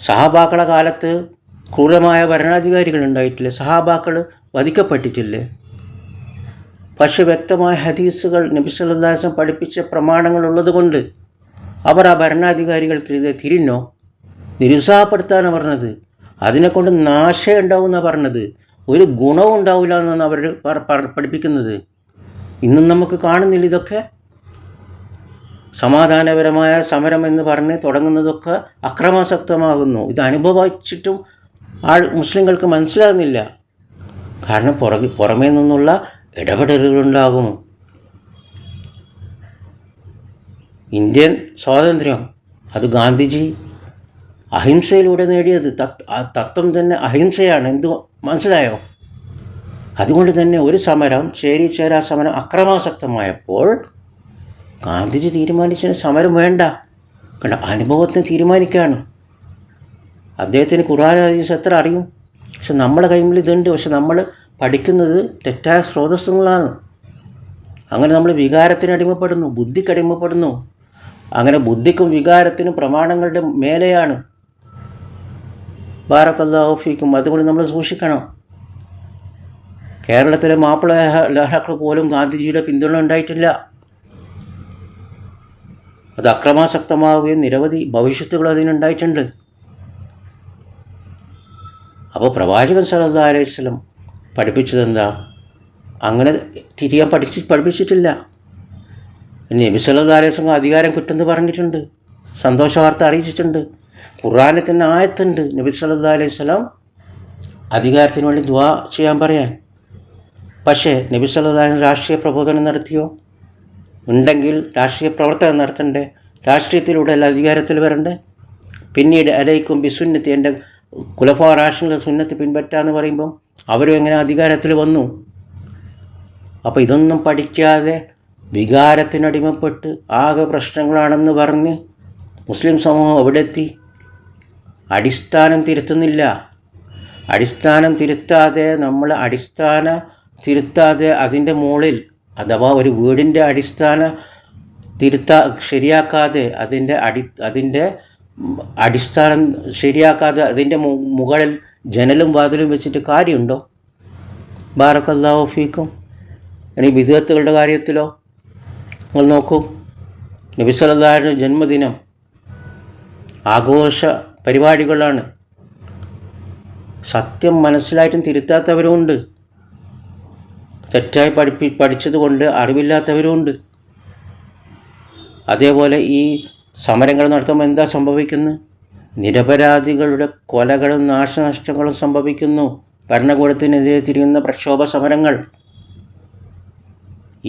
സഹാബാക്കളുടെ കാലത്ത് ക്രൂരമായ ഭരണാധികാരികൾ ഉണ്ടായിട്ടില്ലേ? സഹാബാക്കൾ വധിക്കപ്പെട്ടിട്ടില്ലേ? പക്ഷെ വ്യക്തമായ ഹദീസുകൾ നബി സല്ലല്ലാഹു അലൈഹി വസല്ലം പഠിപ്പിച്ച പ്രമാണങ്ങൾ ഉള്ളതുകൊണ്ട് അവർ ആ ഭരണാധികാരികൾക്കെതിരെ തിരിഞ്ഞോ? നിരുത്സാഹപ്പെടുത്താനാണ് പറഞ്ഞത്. അതിനെക്കൊണ്ട് നാശം ഉണ്ടാവുമെന്നാണ് പറഞ്ഞത്. ഒരു ഗുണവും ഉണ്ടാവില്ല എന്നാണ് അവർ പഠിപ്പിക്കുന്നത്. ഇന്നും നമുക്ക് കാണുന്നില്ല ഇതൊക്കെ. സമാധാനപരമായ സമരം എന്ന് പറഞ്ഞ് തുടങ്ങുന്നതൊക്കെ അക്രമാസക്തമാകുന്നു. ഇത് അനുഭവിച്ചിട്ടും മുസ്ലിങ്ങൾക്ക് മനസ്സിലാകുന്നില്ല. കാരണം പുറമേ നിന്നുള്ള ഇടപെടലുകളുണ്ടാകും. ഇന്ത്യൻ സ്വാതന്ത്ര്യം അത് ഗാന്ധിജി അഹിംസയിലൂടെ നേടിയത്. തത്വം തന്നെ അഹിംസയാണ്. എന്തു മനസ്സിലായോ? അതുകൊണ്ട് തന്നെ ഒരു സമരം, ചേരിചേരാ സമരം അക്രമാസക്തമായപ്പോൾ ഗാന്ധിജി തീരുമാനിച്ചതിന് സമരം വേണ്ട. കാരണം അനുഭവത്തിന് തീരുമാനിക്കുകയാണ്. അദ്ദേഹത്തിന് ഖുർആൻ ഹദീസ് എത്ര അറിയും? പക്ഷെ നമ്മളെ കൈമിൽ ഇതുണ്ട്. പക്ഷെ നമ്മൾ പഠിക്കുന്നത് തെറ്റായ സ്രോതസ്സുകളാണ്. അങ്ങനെ നമ്മൾ വികാരത്തിന് അടിമപ്പെടുന്നു, ബുദ്ധിക്ക് അടിമപ്പെടുന്നു. അങ്ങനെ ബുദ്ധിക്കും വികാരത്തിനും പ്രമാണങ്ങളുടെ മേലെയാണ്. ബാറക്കല്ലാഹു ഫീക്കും. അതുകൊണ്ട് നമ്മൾ സൂക്ഷിക്കണം. കേരളത്തിലെ മാപ്പിള ലഹളകൾ പോലും ഗാന്ധിജിയുടെ പിന്തുണ ഉണ്ടായിട്ടില്ല. അത് അക്രമാസക്തമാവുകയും നിരവധി ഭവിഷ്യത്തുകൾ അതിനുണ്ടായിട്ടുണ്ട്. അപ്പോൾ പ്രവാചകൻ സല്ലല്ലാഹു അലൈഹി വസല്ലം പഠിപ്പിച്ചതെന്താ? അങ്ങനെ തിരിയാൻ പഠിപ്പിച്ചിട്ടില്ല. നബി സല്ലല്ലാഹു അലൈഹി വസല്ലം അധികാരം കിട്ടുമെന്ന് പറഞ്ഞിട്ടുണ്ട്, സന്തോഷ വാർത്ത അറിയിച്ചിട്ടുണ്ട്. ഖുർആനിൽ തന്നെ ആയത്തുണ്ട് നബി സല്ലല്ലാഹു അലൈഹി വസല്ലം അധികാരത്തിന് വേണ്ടി ദുആ ചെയ്യാൻ പറയാൻ. പക്ഷേ നബി സല്ലല്ലാഹു അലൈഹി വസല്ലം രാഷ്ട്രീയ പ്രബോധനം നടത്തിയോ? ഉണ്ടെങ്കിൽ രാഷ്ട്രീയ പ്രവർത്തനം നടത്തണ്ടേ? രാഷ്ട്രീയത്തിലൂടെ അല്ല അധികാരത്തിൽ വരണ്ടേ? പിന്നീട് അലൈക്കും ബിസുന്നത്തി, എൻ്റെ ഖുലഫാ റാഷിദുകളുടെ സുന്നത്ത് പിൻപറ്റാന്ന് പറയുമ്പം അവരും എങ്ങനെ അധികാരത്തിൽ വന്നു? അപ്പോൾ ഇതൊന്നും പഠിക്കാതെ വികാരത്തിനടിമപ്പെട്ട് ആകെ പ്രശ്നങ്ങളാണെന്ന് പറഞ്ഞ് മുസ്ലിം സമൂഹം എവിടെ എത്തി? അടിസ്ഥാനം തിരുത്തുന്നില്ല. അടിസ്ഥാനം തിരുത്താതെ അതിൻ്റെ മുകളിൽ, അഥവാ ഒരു വീടിൻ്റെ അടിസ്ഥാനം ശരിയാക്കാതെ അതിൻ്റെ അടിസ്ഥാനം ശരിയാക്കാതെ അതിൻ്റെ മുകളിൽ ജനലും വാതിലും വെച്ചിട്ട് കാര്യമുണ്ടോ? ബാറക്കല്ലാഹു ഫീക്കും. ഇനി ബിദ്അത്തുകളുടെ കാര്യത്തിലോ നിങ്ങൾ നോക്കൂ. നബി സല്ലല്ലാഹു അലൈഹി വസല്ലം ജന്മദിനം ആഘോഷ പരിപാടികളാണ്. സത്യം മനസ്സിലായിട്ടും തിരുത്താത്തവരുമുണ്ട്. തെറ്റായി പഠിച്ചതുകൊണ്ട് അറിവില്ലാത്തവരുമുണ്ട്. അതേപോലെ ഈ സമരങ്ങൾ നടത്തുമ്പോൾ എന്താ സംഭവിക്കുന്നത്? നിരപരാധികളുടെ കൊലകളും നാശനഷ്ടങ്ങളും സംഭവിക്കുന്നു. ഭരണകൂടത്തിനെതിരെ തിരിയുന്ന പ്രക്ഷോഭ സമരങ്ങൾ.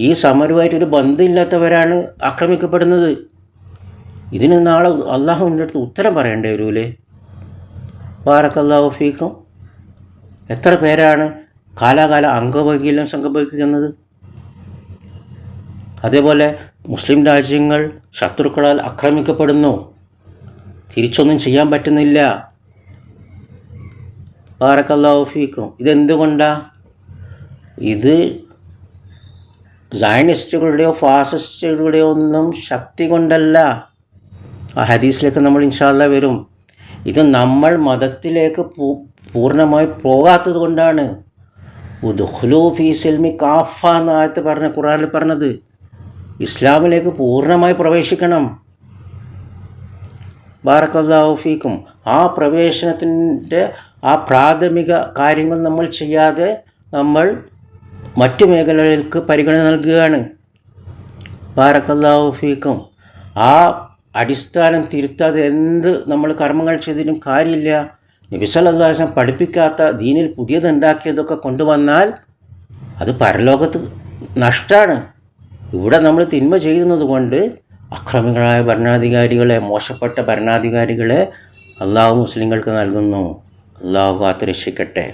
ഈ സമരവുമായിട്ടൊരു ബന്ധമില്ലാത്തവരാണ് ആക്രമിക്കപ്പെടുന്നത്. ഇതിന് നാളെ അള്ളാഹുവിൻ്റെ അടുത്ത് ഉത്തരം പറയേണ്ടി വരൂലേ? ബാറക്കല്ലാഹു ഫീക്കും. എത്ര പേരാണ് കാലാകാലം അംഗവൈകല്യം സംഭവിക്കുന്നത്? അതേപോലെ മുസ്ലിം രാജ്യങ്ങൾ ശത്രുക്കളാൽ ആക്രമിക്കപ്പെടുന്നു. തിരിച്ചൊന്നും ചെയ്യാൻ പറ്റുന്നില്ല. ബാറക്കല്ലാഹു ഫീക്കും. ഇതെന്തുകൊണ്ടാണ്? ഇത് സയനിസ്റ്റുകളുടെയോ ഫാസിസ്റ്റുകളുടെയോ ഒന്നും ശക്തി കൊണ്ടല്ല. ആ ഹദീസിലേക്ക് നമ്മൾ ഇൻഷാ അല്ലാഹ് വരും. ഇത് നമ്മൾ മതത്തിലേക്ക് പൂർണ്ണമായി പോകാത്തത് കൊണ്ടാണ്. ഉദ്ഖുലൂ ഫീ സിൽമി കാഫ എന്ന ആയത്ത് പറഞ്ഞ ഖുർആനിൽ പറഞ്ഞത് ഇസ്ലാമിലേക്ക് പൂർണ്ണമായി പ്രവേശിക്കണം. ബാറക്കല്ലാഹു ഫീക്കും. ആ പ്രവേശനത്തിൻ്റെ ആ പ്രാഥമിക കാര്യങ്ങൾ നമ്മൾ ചെയ്യാതെ നമ്മൾ മറ്റു മേഖലകൾക്ക് പരിഗണന നൽകുകയാണ്. ബാറക്കല്ലാഹു ഫീക്കും. ആ അടിസ്ഥാനം തിരുത്താതെ എന്ത് നമ്മൾ കർമ്മങ്ങൾ ചെയ്തിട്ടും കാര്യമില്ല. നബി സല്ലല്ലാഹു അലൈഹി വസല്ലം പഠിപ്പിക്കാത്ത ദീനിൽ പുതിയതുണ്ടാക്കിയതൊക്കെ കൊണ്ടുവന്നാൽ അത് പരലോകത്ത് നഷ്ടമാണ്. ഇവിടെ നമ്മൾ തിന്മ ചെയ്യുന്നത് കൊണ്ട് അക്രമികളായ ഭരണാധികാരികളെ, മോശപ്പെട്ട ഭരണാധികാരികളെ അള്ളാഹു മുസ്ലിങ്ങൾക്ക് നൽകുന്നു. അള്ളാഹു കാത്ത് രക്ഷിക്കട്ടെ.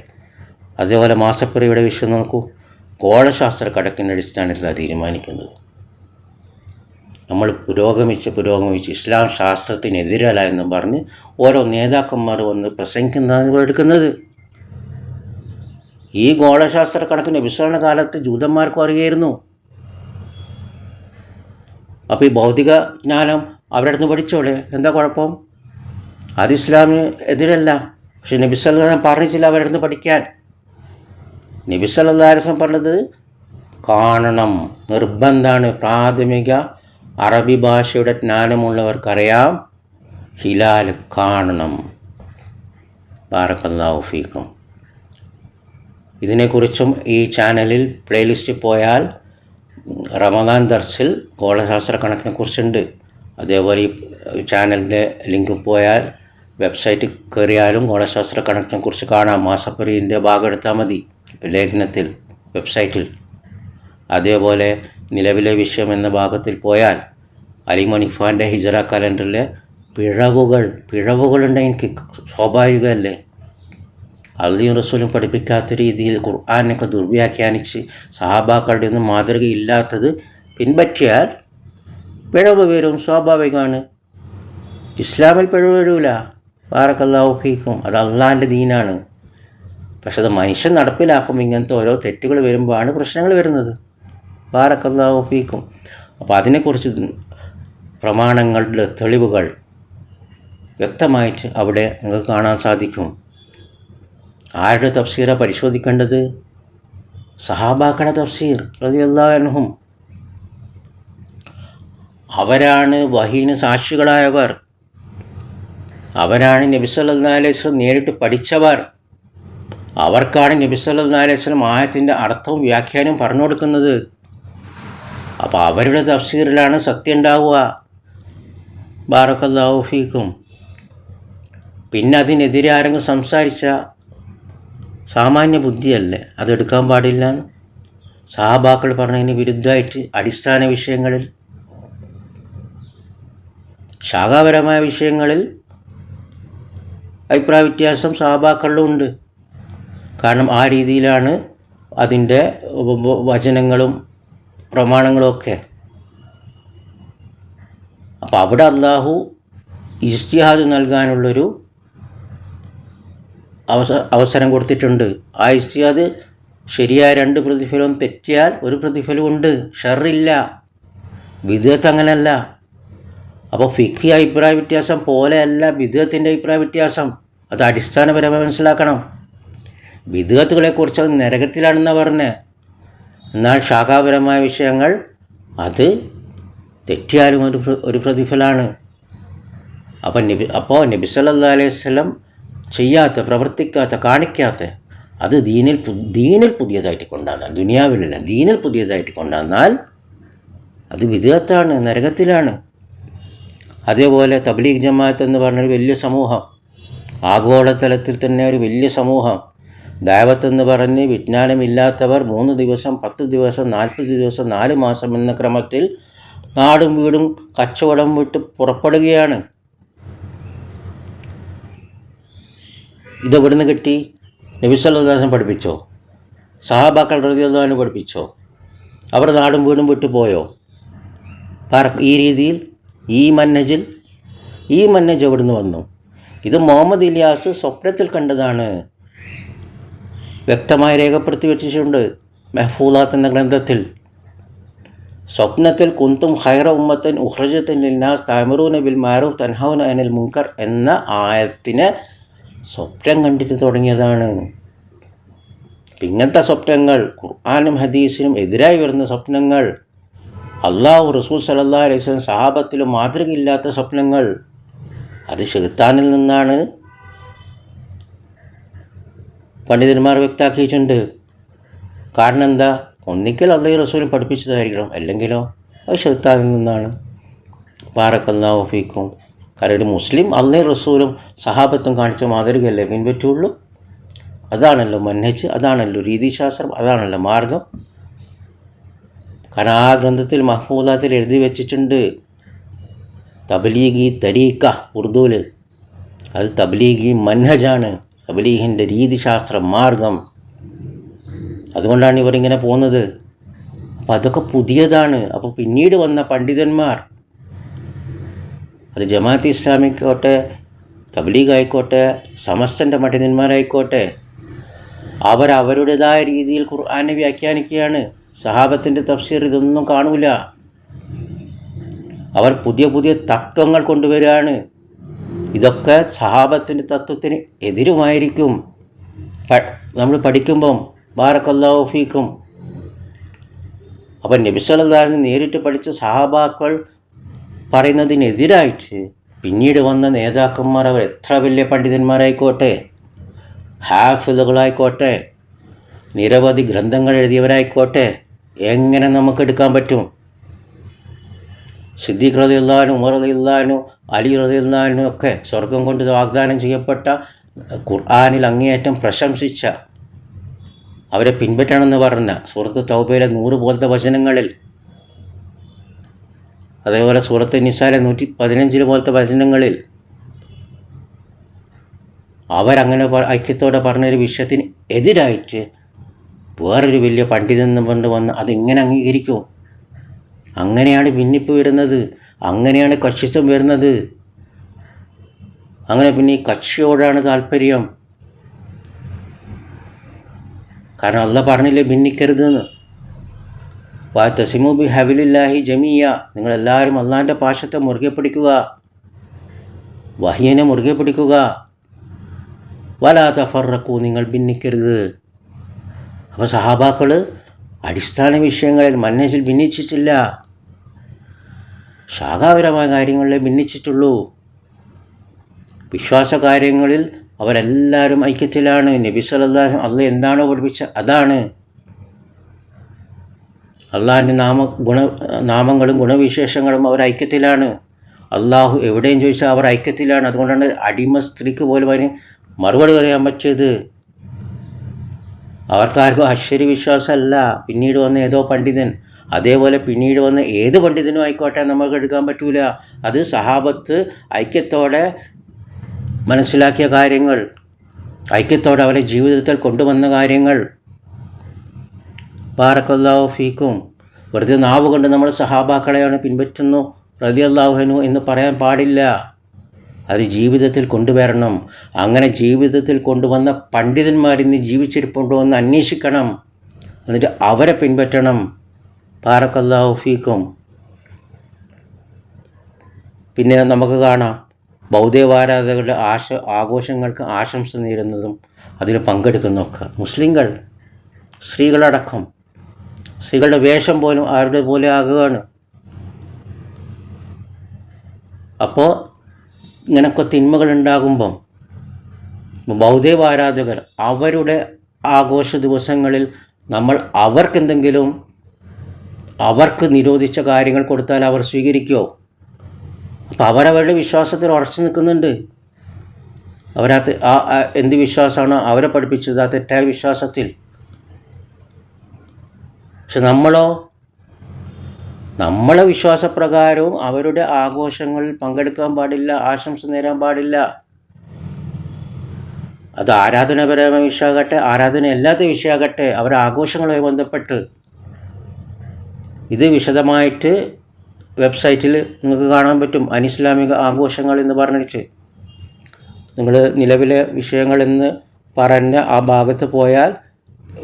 അതേപോലെ മാസപ്പിറയുടെ വിഷയം നോക്കൂ. ഗോളശാസ്ത്ര കണക്കിൻ്റെ അടിസ്ഥാനത്തിലാണ് തീരുമാനിക്കുന്നത്. നമ്മൾ പുരോഗമിച്ച് ഇസ്ലാം ശാസ്ത്രത്തിനെതിരല്ല എന്ന് പറഞ്ഞ് ഓരോ നേതാക്കന്മാർ വന്ന് പ്രസംഗിക്കുന്നതാണ് എടുക്കുന്നത്. ഈ ഗോളശാസ്ത്ര കണക്കിന് വിശ്വരണ കാലത്ത് ജൂതന്മാർക്കും അറിയായിരുന്നു. അപ്പോൾ ഈ ഭൗതിക ജ്ഞാനം അവരുടെ അടുത്ത് പഠിച്ചോളെ, എന്താ കുഴപ്പം? അത് ഇസ്ലാമിന് എതിരല്ല. പക്ഷെ നബി സല്ലല്ലാഹു അലൈഹി വസല്ലം പറഞ്ഞിട്ടില്ല അവരുടെ അടുത്ത് പഠിക്കാൻ. നബി സല്ലല്ലാഹു അലൈഹി വസല്ലം പറഞ്ഞത് കാണണം, നിർബന്ധമാണ്. പ്രാഥമിക അറബി ഭാഷയുടെ ജ്ഞാനമുള്ളവർക്കറിയാം ഹിലാൽ കാണണം. ബാറക്കല്ലാഹു ഫീക്കും. ഇതിനെക്കുറിച്ചും ഈ ചാനലിൽ പ്ലേലിസ്റ്റിൽ പോയാൽ റമദാൻ ദർസിൽ ഗോളശാസ്ത്ര കണക്കിനെ കുറിച്ചുണ്ട്. അതേപോലെ ഈ ചാനലിൻ്റെ ലിങ്ക് പോയാൽ വെബ്സൈറ്റിൽ കയറിയാലും ഗോളശാസ്ത്ര കണക്കിനെ കുറിച്ച് കാണാം. മാസപ്പരീൻ്റെ ഭാഗം എടുത്താൽ മതി ലേഖനത്തിൽ, വെബ്സൈറ്റിൽ. അതേപോലെ നിലവിലെ വിഷയം എന്ന ഭാഗത്തിൽ പോയാൽ അലി മണിഫാൻ്റെ ഹിജറ കലണ്ടറിലെ പിഴവുകളുണ്ടെങ്കിൽ സ്വാഭാവികമല്ലേ. അള്ളാഹുവും റസൂലും പഠിപ്പിക്കാത്ത രീതിയിൽ ഖുർആനൊക്കെ ദുർവ്യാഖ്യാനിച്ച് സഹാബാക്കളുടെ ഒന്നും മാതൃകയില്ലാത്തത് പിൻപറ്റിയാൽ പിഴവ് വരും, സ്വാഭാവികമാണ്. ഇസ്ലാമിൽ പിഴവ് വരില്ല. ബാറക്കല്ലാഹു ഫീക്കും. അത് അള്ളാഹിൻ്റെ ദീനാണ്. പക്ഷെ അത് മനുഷ്യൻ നടപ്പിലാക്കുമ്പോൾ ഇങ്ങനത്തെ ഓരോ തെറ്റുകൾ വരുമ്പോഴാണ് പ്രശ്നങ്ങൾ വരുന്നത്. ബാറക്കല്ലാഹു ഫീക്കും. അപ്പോൾ അതിനെക്കുറിച്ച് പ്രമാണങ്ങളുടെ തെളിവുകൾ വ്യക്തമായിട്ട് അവിടെ നിങ്ങൾക്ക് കാണാൻ സാധിക്കും. ആരുടെ തഫ്സീറാണ് പരിശോധിക്കേണ്ടത്? സഹാബാക്കളുടെ തഫ്സീർ റളിയല്ലാഹു അൻഹും. അവരാണ് വഹീന് സാക്ഷികളായവർ. അവരാണ് നബി സല്ലല്ലാഹു അലൈഹി വസല്ലം നേരിട്ട് പഠിച്ചവർ. അവർക്കാണ് നബി സല്ലല്ലാഹു അലൈഹി വസല്ലം ആയത്തിൻ്റെ അർത്ഥവും വ്യാഖ്യാനവും പറഞ്ഞു കൊടുക്കുന്നത്. അപ്പോൾ അവരുടെ തഫ്സീറിലാണ് സത്യം ഉണ്ടാവുക. ബാറക്കല്ലാഹു ഫീക്കും. പിന്നെ അതിനെതിരെ ആരെങ്കിലും സംസാരിച്ച സാമാന്യ ബുദ്ധിയല്ലേ, അതെടുക്കാൻ പാടില്ല. സഹാബാക്കൾ പറഞ്ഞതിന് വിരുദ്ധമായിട്ട് അടിസ്ഥാന വിഷയങ്ങളിൽ, ശാഖാപരമായ വിഷയങ്ങളിൽ അഭിപ്രായ വ്യത്യാസം സഹാബാക്കളിലും ഉണ്ട്. കാരണം ആ രീതിയിലാണ് അതിൻ്റെ വചനങ്ങളും പ്രമാണങ്ങളും ഒക്കെ. അപ്പോൾ അവിടെ അള്ളാഹു ഇജ്തിഹാദ് നൽകാനുള്ളൊരു അവസരം കൊടുത്തിട്ടുണ്ട്. ആ ഇജ്തിഹാദ് ശരിയായ 2 പ്രതിഫലവും തെറ്റിയാൽ 1 പ്രതിഫലമുണ്ട്. ഷർറില്ല. ബിദ്അത്ത് അങ്ങനെയല്ല. അപ്പോൾ ഫിഖ്ഹി അഭിപ്രായ വ്യത്യാസം പോലെയല്ല ബിദ്അത്തിൻ്റെ അഭിപ്രായ വ്യത്യാസം. അത് അടിസ്ഥാനപരമായി മനസ്സിലാക്കണം. ബിദ്അത്തുകളെക്കുറിച്ച് അത് നരകത്തിലാണെന്നാണ് പറഞ്ഞത്. എന്നാൽ ശാഖാപരമായ വിഷയങ്ങൾ അത് തെറ്റിയാലും ഒരു പ്രതിഫലമാണ്. അപ്പോൾ നബി സല്ലല്ലാഹു അലൈഹി വസല്ലം ചെയ്യാത്ത, പ്രവർത്തിക്കാത്ത, കാണിക്കാത്ത അത് ദീനിൽ പുതിയതായിട്ട് കൊണ്ടുവന്നാൽ, ദുനിയാവിലല്ല ദീനിൽ പുതിയതായിട്ട് കൊണ്ടുവന്നാൽ അത് വിദ്അത്താണ്, നരകത്തിലാണ്. അതേപോലെ തബ്ലീഗ് ജമാഅത്ത് എന്ന് പറഞ്ഞൊരു വലിയ സമൂഹം, ആഗോളതലത്തിൽ തന്നെ ഒരു വലിയ സമൂഹം, ദഅവത്ത് എന്ന് പറഞ്ഞ് വിജ്ഞാനമില്ലാത്തവർ 3 ദിവസം, 10 ദിവസം, 40 ദിവസം, 4 മാസം എന്ന ക്രമത്തിൽ നാടും വീടും കച്ചവടം വിട്ട് പുറപ്പെടുകയാണ്. ഇതെവിടുന്ന് കിട്ടി? നബി സല്ലല്ലാഹു അലൈഹി വസല്ലം പഠിപ്പിച്ചോ? സഹാബാക്കൾ റളിയല്ലാഹു അൻഹു പഠിപ്പിച്ചോ? അവർ നാടും വീടും വിട്ടു പോയോ? ഈ രീതിയിൽ, ഈ മന്നജിൽ, ഈ മന്നജ് എവിടുന്ന് വന്നു? ഇത് മുഹമ്മദ് ഇലിയാസ് സ്വപ്നത്തിൽ കണ്ടതാണ്, വ്യക്തമായി രേഖപ്പെടുത്തി വെച്ചിട്ടുണ്ട് മെഹ്ഫൂലാത്ത് എന്ന ഗ്രന്ഥത്തിൽ. സ്വപ്നത്തിൽ കുന്തും ഖൈറ ഉമ്മത്തൻ ഉഖ്റജത്തൻ ലിന്നാസ് തഅ്മുറൂന ബിൽ മഅറൂഫ് തൻഹൗന അനിൽ മുൻകർ എന്ന ആയത്തിനെ സ്വപ്നം കണ്ടിട്ട് തുടങ്ങിയതാണ്. ഇങ്ങനത്തെ സ്വപ്നങ്ങൾ, ഖുർആനും ഹദീസിനും എതിരായി വരുന്ന സ്വപ്നങ്ങൾ, അള്ളാഹു റസൂൽ സല്ലല്ലാഹു അലൈഹി വസല്ലം സഹാബത്തിലും മാതൃകയില്ലാത്ത സ്വപ്നങ്ങൾ, അത് ശൈത്താനിൽ നിന്നാണ് പണ്ഡിതന്മാർ വ്യക്തമാക്കിയിട്ടുണ്ട്. കാരണം എന്താ? ഒന്നിക്കൽ അള്ളാഹു റസൂലും പഠിപ്പിച്ചതായിരിക്കണം, അല്ലെങ്കിലോ അത് ശൈത്താനിൽ നിന്നാണ്. ബാറക്കല്ലാഹു ഫീക്കും. കാരണം ഒരു മുസ്ലിം അള്ളാഹു റസൂലും സഹാബത്തും കാണിച്ച മാതൃകയല്ലേ പിൻപറ്റുള്ളൂ. അതാണല്ലോ മൻഹജ്, അതാണല്ലോ രീതിശാസ്ത്രം, അതാണല്ലോ മാർഗം. കാരണം ആ ഗ്രന്ഥത്തിൽ മഹ്ഫൂദാത്തിൽ എഴുതി വെച്ചിട്ടുണ്ട് തബ്ലീഗി തരീഖ ഉറുദുവിൽ. അത് തബ്ലീഗി മൻഹജാണ്, തബ്ലീഗിൻ്റെ രീതിശാസ്ത്ര മാർഗം. അതുകൊണ്ടാണ് ഇവരിങ്ങനെ പോകുന്നത്. അപ്പോൾ അതൊക്കെ പുതിയതാണ്. അപ്പോൾ പിന്നീട് വന്ന പണ്ഡിതന്മാർ, അത് ജമാഅത്ത് ഇസ്ലാമിക്കോട്ടെ, തബ്ലീഗ് ആയിക്കോട്ടെ, സമസ്തൻ്റെ പണ്ഡിതന്മാരായിക്കോട്ടെ, അവരുടേതായ രീതിയിൽ ഖുർആനെ വ്യാഖ്യാനിക്കുകയാണ്. സഹാബത്തിൻ്റെ തഫ്സീർ ഇതൊന്നും കാണൂല. അവർ പുതിയ പുതിയ തത്വങ്ങൾ കൊണ്ടുവരികയാണ്. ഇതൊക്കെ സഹാബത്തിൻ്റെ തത്വത്തിന് എതിരുമായിരിക്കും നമ്മൾ പഠിക്കുമ്പം. ബാറക്കല്ലാഹു ഫീക്കും. അപ്പം നബി സല്ലല്ലാഹു അലൈഹി വസല്ലം നേരിട്ട് പഠിച്ച സഹാബാക്കൾ പറയുന്നതിനെതിരായിട്ട് പിന്നീട് വന്ന നേതാക്കന്മാർ, അവർ എത്ര വലിയ പണ്ഡിതന്മാരായിക്കോട്ടെ, ഹാഫിളുകളായിക്കോട്ടെ, നിരവധി ഗ്രന്ഥങ്ങൾ എഴുതിയവരായിക്കോട്ടെ, എങ്ങനെ നമുക്കെടുക്കാൻ പറ്റും? സിദ്ദീഖ് റളിയല്ലാഹു അൻഹു, ഉമർ റളിയല്ലാഹു അൻഹു, അലി റളിയല്ലാഹു അൻഹു ഒക്കെ സ്വർഗം കൊണ്ട് വാഗ്ദാനം ചെയ്യപ്പെട്ട, ഖുർആനിൽ അങ്ങേയറ്റം പ്രശംസിച്ച, അവരെ പിൻപറ്റണമെന്ന് പറഞ്ഞ സൂറത്ത് തൗബയിലെ 100 പോലത്തെ വചനങ്ങളിൽ, അതേപോലെ സൂറത്ത് നിസായിലെ 115 പോലത്തെ വചനങ്ങളിൽ അവരങ്ങനെ ഐക്യത്തോടെ പറഞ്ഞൊരു വിഷയത്തിന് എതിരായിട്ട് വേറൊരു വലിയ പണ്ഡിതൻ കൊണ്ട് വന്ന് അതെങ്ങനെ അംഗീകരിക്കും? അങ്ങനെയാണ് ഭിന്നിപ്പ് വരുന്നത്, അങ്ങനെയാണ് കക്ഷിത്വം വരുന്നത്. അങ്ങനെ പിന്നെ ഈ കക്ഷിയോടാണ് താല്പര്യം. കാരണം അള്ളാഹ് പറഞ്ഞില്ലേ ഭിന്നിക്കരുതെന്ന്. വഅതസിമു ബിഹബിലില്ലാഹി ജമീഅ, നിങ്ങളെല്ലാവരും അള്ളാഹിൻ്റെ പാശത്തെ മുറുകെ പിടിക്കുക, വഹ്യിനെ മുറുകെ പിടിക്കുക. വലാ തഫറഖു, നിങ്ങൾ ഭിന്നിക്കരുത്. അപ്പോൾ സഹാബാക്കൾ അടിസ്ഥാന വിഷയങ്ങളിൽ മൻഹജിൽ ഭിന്നിച്ചിട്ടില്ല, ശാഖാപരമായ കാര്യങ്ങളിലേ ഭിന്നിച്ചിട്ടുള്ളൂ. വിശ്വാസ കാര്യങ്ങളിൽ അവരെല്ലാവരും ഐക്യത്തിലാണ്. നബി സല്ലല്ലാഹു അലൈഹി വസല്ലം അള്ളാഹ് എന്താണോ പഠിപ്പിച്ചത് അതാണ്. അള്ളാഹിൻ്റെ നാമങ്ങളും ഗുണവിശേഷങ്ങളും അവർ ഐക്യത്തിലാണ്. അള്ളാഹു എവിടെയും ചോദിച്ചാൽ അവർ ഐക്യത്തിലാണ്. അതുകൊണ്ടാണ് അടിമ സ്ത്രീക്ക് പോലും അതിന് മറുപടി പറയാൻ പറ്റിയത്. അവർക്കാർക്കും അശ്വരി വിശ്വാസമല്ല പിന്നീട് വന്ന ഏതോ പണ്ഡിതൻ. അതേപോലെ പിന്നീട് വന്ന ഏത് പണ്ഡിതനും ആയിക്കോട്ടെ നമുക്ക് എടുക്കാൻ പറ്റൂല. അത് സഹാബത്ത് ഐക്യത്തോടെ മനസ്സിലാക്കിയ കാര്യങ്ങൾ, ഐക്യത്തോടെ അവരെ ജീവിതത്തിൽ കൊണ്ടുവന്ന കാര്യങ്ങൾ. ബാറക്കല്ലാഹു ഫീക്കും. വെറുതെ നാവ് കൊണ്ട് നമ്മൾ സഹാബാക്കളെയാണ് പിൻപറ്റുന്നു റളിയല്ലാഹു അൻഹു എന്ന് പറയാൻ പാടില്ല. അത് ജീവിതത്തിൽ കൊണ്ടുവരണം. അങ്ങനെ ജീവിതത്തിൽ കൊണ്ടുവന്ന പണ്ഡിതന്മാരിന്ന് ജീവിച്ചിരിപ്പുണ്ടോ എന്ന് അന്വേഷിക്കണം, എന്നിട്ട് അവരെ പിൻപറ്റണം. ബാറക്കല്ലാഹു ഫീക്കും. പിന്നെ നമുക്ക് കാണാം ബൗദ്ധവാരാധകരുടെ ആഘോഷങ്ങൾക്ക് ആശംസ നേരുന്നതും അതിൽ പങ്കെടുക്കുന്നതൊക്കെ മുസ്ലിങ്ങൾ, സ്ത്രീകളടക്കം. സ്ത്രീകളുടെ വേഷം പോലും ആരുടെ പോലെ ആകുകയാണ്. അപ്പോൾ ഇങ്ങനൊക്കെ തിന്മകൾ ഉണ്ടാകുമ്പം ബൗദ്ധവാരാധകർ അവരുടെ ആഘോഷ ദിവസങ്ങളിൽ നമ്മൾ അവർക്കെന്തെങ്കിലും അവർക്ക് നിരോധിച്ച കാര്യങ്ങൾ കൊടുത്താൽ അവർ സ്വീകരിക്കുമോ? അപ്പോൾ അവരവരുടെ വിശ്വാസത്തിൽ ഉറച്ചു നിൽക്കുന്നുണ്ട്. അവരത് എന്ത് വിശ്വാസമാണോ അവരെ പഠിപ്പിച്ചത് ആ തെറ്റായ വിശ്വാസത്തിൽ. പക്ഷെ നമ്മളെ വിശ്വാസപ്രകാരവും അവരുടെ ആഘോഷങ്ങളിൽ പങ്കെടുക്കാൻ പാടില്ല, ആശംസ നേരാൻ പാടില്ല. അത് ആരാധനാപരമായ വിഷയമാകട്ടെ, ആരാധനയല്ലാത്ത വിഷയമാകട്ടെ, അവരുടെ ആഘോഷങ്ങളുമായി ബന്ധപ്പെട്ട് ഇത് വിശദമായിട്ട് വെബ്സൈറ്റിൽ നിങ്ങൾക്ക് കാണാൻ പറ്റും അനിസ്ലാമിക ആഘോഷങ്ങൾ എന്ന് പറഞ്ഞിട്ട്. നിങ്ങൾ നിലവിലെ വിഷയങ്ങളെന്ന് പറഞ്ഞ ആ ഭാഗത്ത് പോയാൽ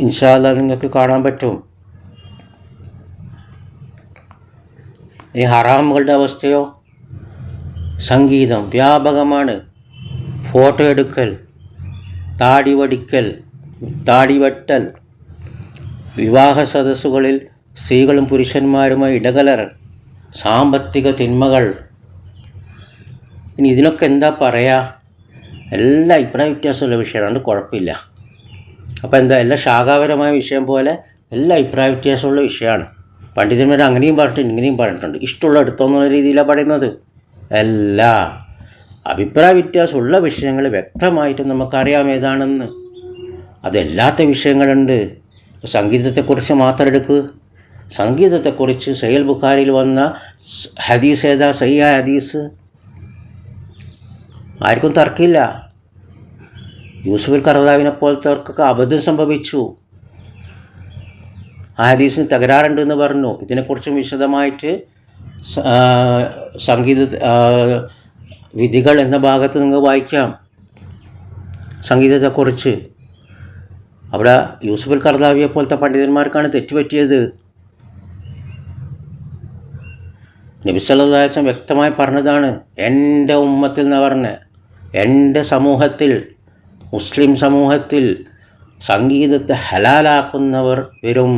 ഇൻഷാ അല്ലാഹ് നിങ്ങൾക്ക് കാണാൻ പറ്റും. ഇനി ഹറാമുകളുടെ അവസ്ഥയോ? സംഗീതം വ്യാപകമാണ്. ഫോട്ടോ എടുക്കൽ, താടി വടിക്കൽ, താടി വെട്ടൽ, വിവാഹ സദസ്സുകളിൽ സ്ത്രീകളും പുരുഷന്മാരുമായി ഇടകലറൽ, സാമ്പത്തിക തിന്മകൾ. ഇനി ഇതിനൊക്കെ എന്താ പറയുക? എല്ലാ അഭിപ്രായ വ്യത്യാസമുള്ള വിഷയമാണ്, അതുകൊണ്ട് കുഴപ്പമില്ല. അപ്പോൾ എന്താ, എല്ലാ ശാഖാപരമായ വിഷയം പോലെ എല്ലാ അഭിപ്രായ വ്യത്യാസമുള്ള വിഷയമാണ്. പണ്ഡിതന്മാർ അങ്ങനെയും പറഞ്ഞിട്ടുണ്ട് ഇങ്ങനെയും പറഞ്ഞിട്ടുണ്ട്. ഇഷ്ടമുള്ള എടുത്തോന്നുള്ള രീതിയിലാണ് പറയുന്നത്. എല്ലാ അഭിപ്രായ വ്യത്യാസമുള്ള വിഷയങ്ങൾ വ്യക്തമായിട്ട് നമുക്കറിയാം ഏതാണെന്ന്. അതല്ലാത്ത വിഷയങ്ങളുണ്ട്. സംഗീതത്തെക്കുറിച്ച് മാത്രം എടുക്കുക. സംഗീതത്തെക്കുറിച്ച് സഹീഹ് ബുഖാരിയിൽ വന്ന ഹദീസ് ഏതാ? സഹിഹായ ഹദീസ്. ആർക്കും തർക്കമില്ല. യൂസുഫ് ഖർദാവിനെ പോലത്തെവർക്കൊക്കെ അബദ്ധം സംഭവിച്ചു. ആ ഹദീസിന് തകരാറുണ്ടെന്ന് പറഞ്ഞു. ഇതിനെക്കുറിച്ചും വിശദമായിട്ട് സംഗീത വിധികൾ എന്ന ഭാഗത്ത് നിങ്ങൾ വായിക്കാം സംഗീതത്തെക്കുറിച്ച്. അവിടെ യൂസുഫ് ഖർദാവിയെ പോലത്തെ പണ്ഡിതന്മാർക്കാണ് തെറ്റുപറ്റിയത്. നബി സല്ലല്ലാഹു അലൈഹി വസല്ലം വ്യക്തമായി പറഞ്ഞതാണ്, എൻ്റെ ഉമ്മത്തിൽ എന്ന് പറഞ്ഞ്, എൻ്റെ സമൂഹത്തിൽ, മുസ്ലിം സമൂഹത്തിൽ സംഗീതത്തെ ഹലാലാക്കുന്നവർ വരും.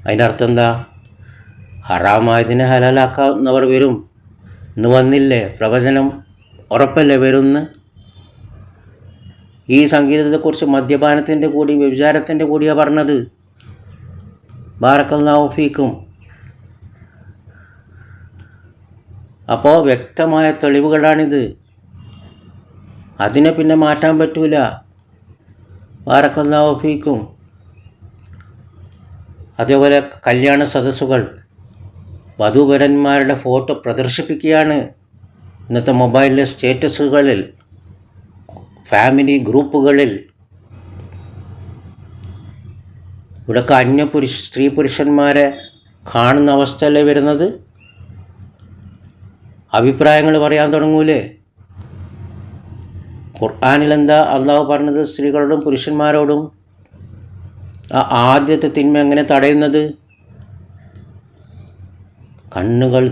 അതിൻ്റെ അർത്ഥം എന്താ? ഹറാമായതിനെ ഹലാലാക്കുന്നവർ വരും. ഇന്ന് വന്നില്ലേ പ്രവചനം? ഉറപ്പല്ലേ വരുന്ന്? ഈ സംഗീതത്തെക്കുറിച്ച് മദ്യപാനത്തിൻ്റെ കൂടി വ്യഭിചാരത്തിൻ്റെ കൂടിയാണ് പറഞ്ഞത്. ബാറക്കല്ലാഹു ഫീക്കും. അപ്പോൾ വ്യക്തമായ തെളിവുകളാണിത്. അതിനെ പിന്നെ മാറ്റാൻ പറ്റൂല. ബാറക്കല്ലാഹു ഫീക്കും. അതേപോലെ കല്യാണ സദസ്സുകൾ, വധൂവരന്മാരുടെ ഫോട്ടോ പ്രദർശിപ്പിക്കുകയാണ് ഇന്നത്തെ മൊബൈലിലെ സ്റ്റേറ്റസുകളിൽ, ഫാമിലി ഗ്രൂപ്പുകളിൽ. ഇവിടെയൊക്കെ സ്ത്രീ പുരുഷന്മാരെ കാണുന്ന അവസ്ഥയല്ലേ വരുന്നത്? അഭിപ്രായങ്ങൾ പറയാൻ തുടങ്ങൂലേ? ഖുർആനിൽ എന്താ അള്ളാഹു പറഞ്ഞത് സ്ത്രീകളോടും പുരുഷന്മാരോടും? ആ ആദ്യത്തെ തിന്മ എങ്ങനെ തടയുന്നത്?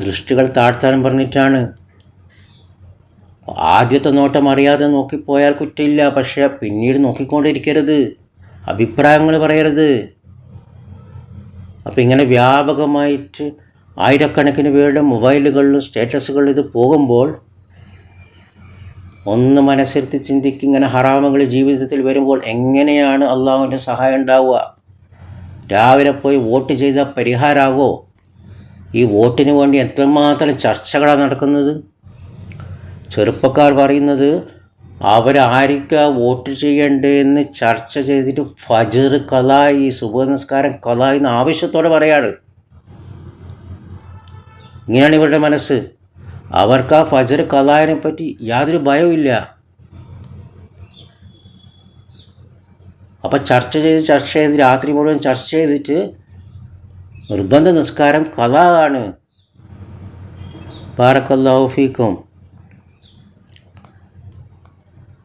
ദൃഷ്ടികൾ താഴ്ത്താനും പറഞ്ഞിട്ടാണ്. ആദ്യത്തെ നോട്ടം അറിയാതെ നോക്കിപ്പോയാൽ കുറ്റമില്ല, പക്ഷേ പിന്നീട് നോക്കിക്കൊണ്ടിരിക്കരുത്, അഭിപ്രായങ്ങൾ പറയരുത്. അപ്പം ഇങ്ങനെ വ്യാപകമായിട്ട് ആയിരക്കണക്കിന് പേരുടെ മൊബൈലുകളിലും സ്റ്റേറ്റസുകളിൽ ഇത് പോകുമ്പോൾ ഒന്ന് മനസ്സിരുത്തി ചിന്തിക്കുക. ഇങ്ങനെ ഹറാമുകൾ ജീവിതത്തിൽ വരുമ്പോൾ എങ്ങനെയാണ് അള്ളാഹുവിൻ്റെ സഹായം ഉണ്ടാവുക? രാവിലെ പോയി വോട്ട് ചെയ്താൽ പരിഹാരമാകുമോ? ഈ വോട്ടിന് വേണ്ടി എത്രമാത്രം ചർച്ചകളാണ് നടക്കുന്നത്. ചെറുപ്പക്കാർ പറയുന്നത് അവരായിരിക്കാം വോട്ട് ചെയ്യേണ്ടതെന്ന് ചർച്ച ചെയ്തിട്ട് ഫജ്ർ ഖലായി, സുബഹ് നിസ്കാരം ഖലായി എന്ന ആവശ്യത്തോടെ പറയാണ്. ഇങ്ങനെയാണ് ഇവരുടെ മനസ്സ്. അവർക്ക് ആ ഫജ്ർ ഖലായിനെ പറ്റി യാതൊരു ഭയവും ഇല്ല. അപ്പം ചർച്ച ചെയ്ത് രാത്രി മുഴുവൻ ചർച്ച ചെയ്തിട്ട് നിർബന്ധ നിസ്കാരം ഖലാ ആണ്. ബാറക്കല്ലാഹു ഫീക്കും.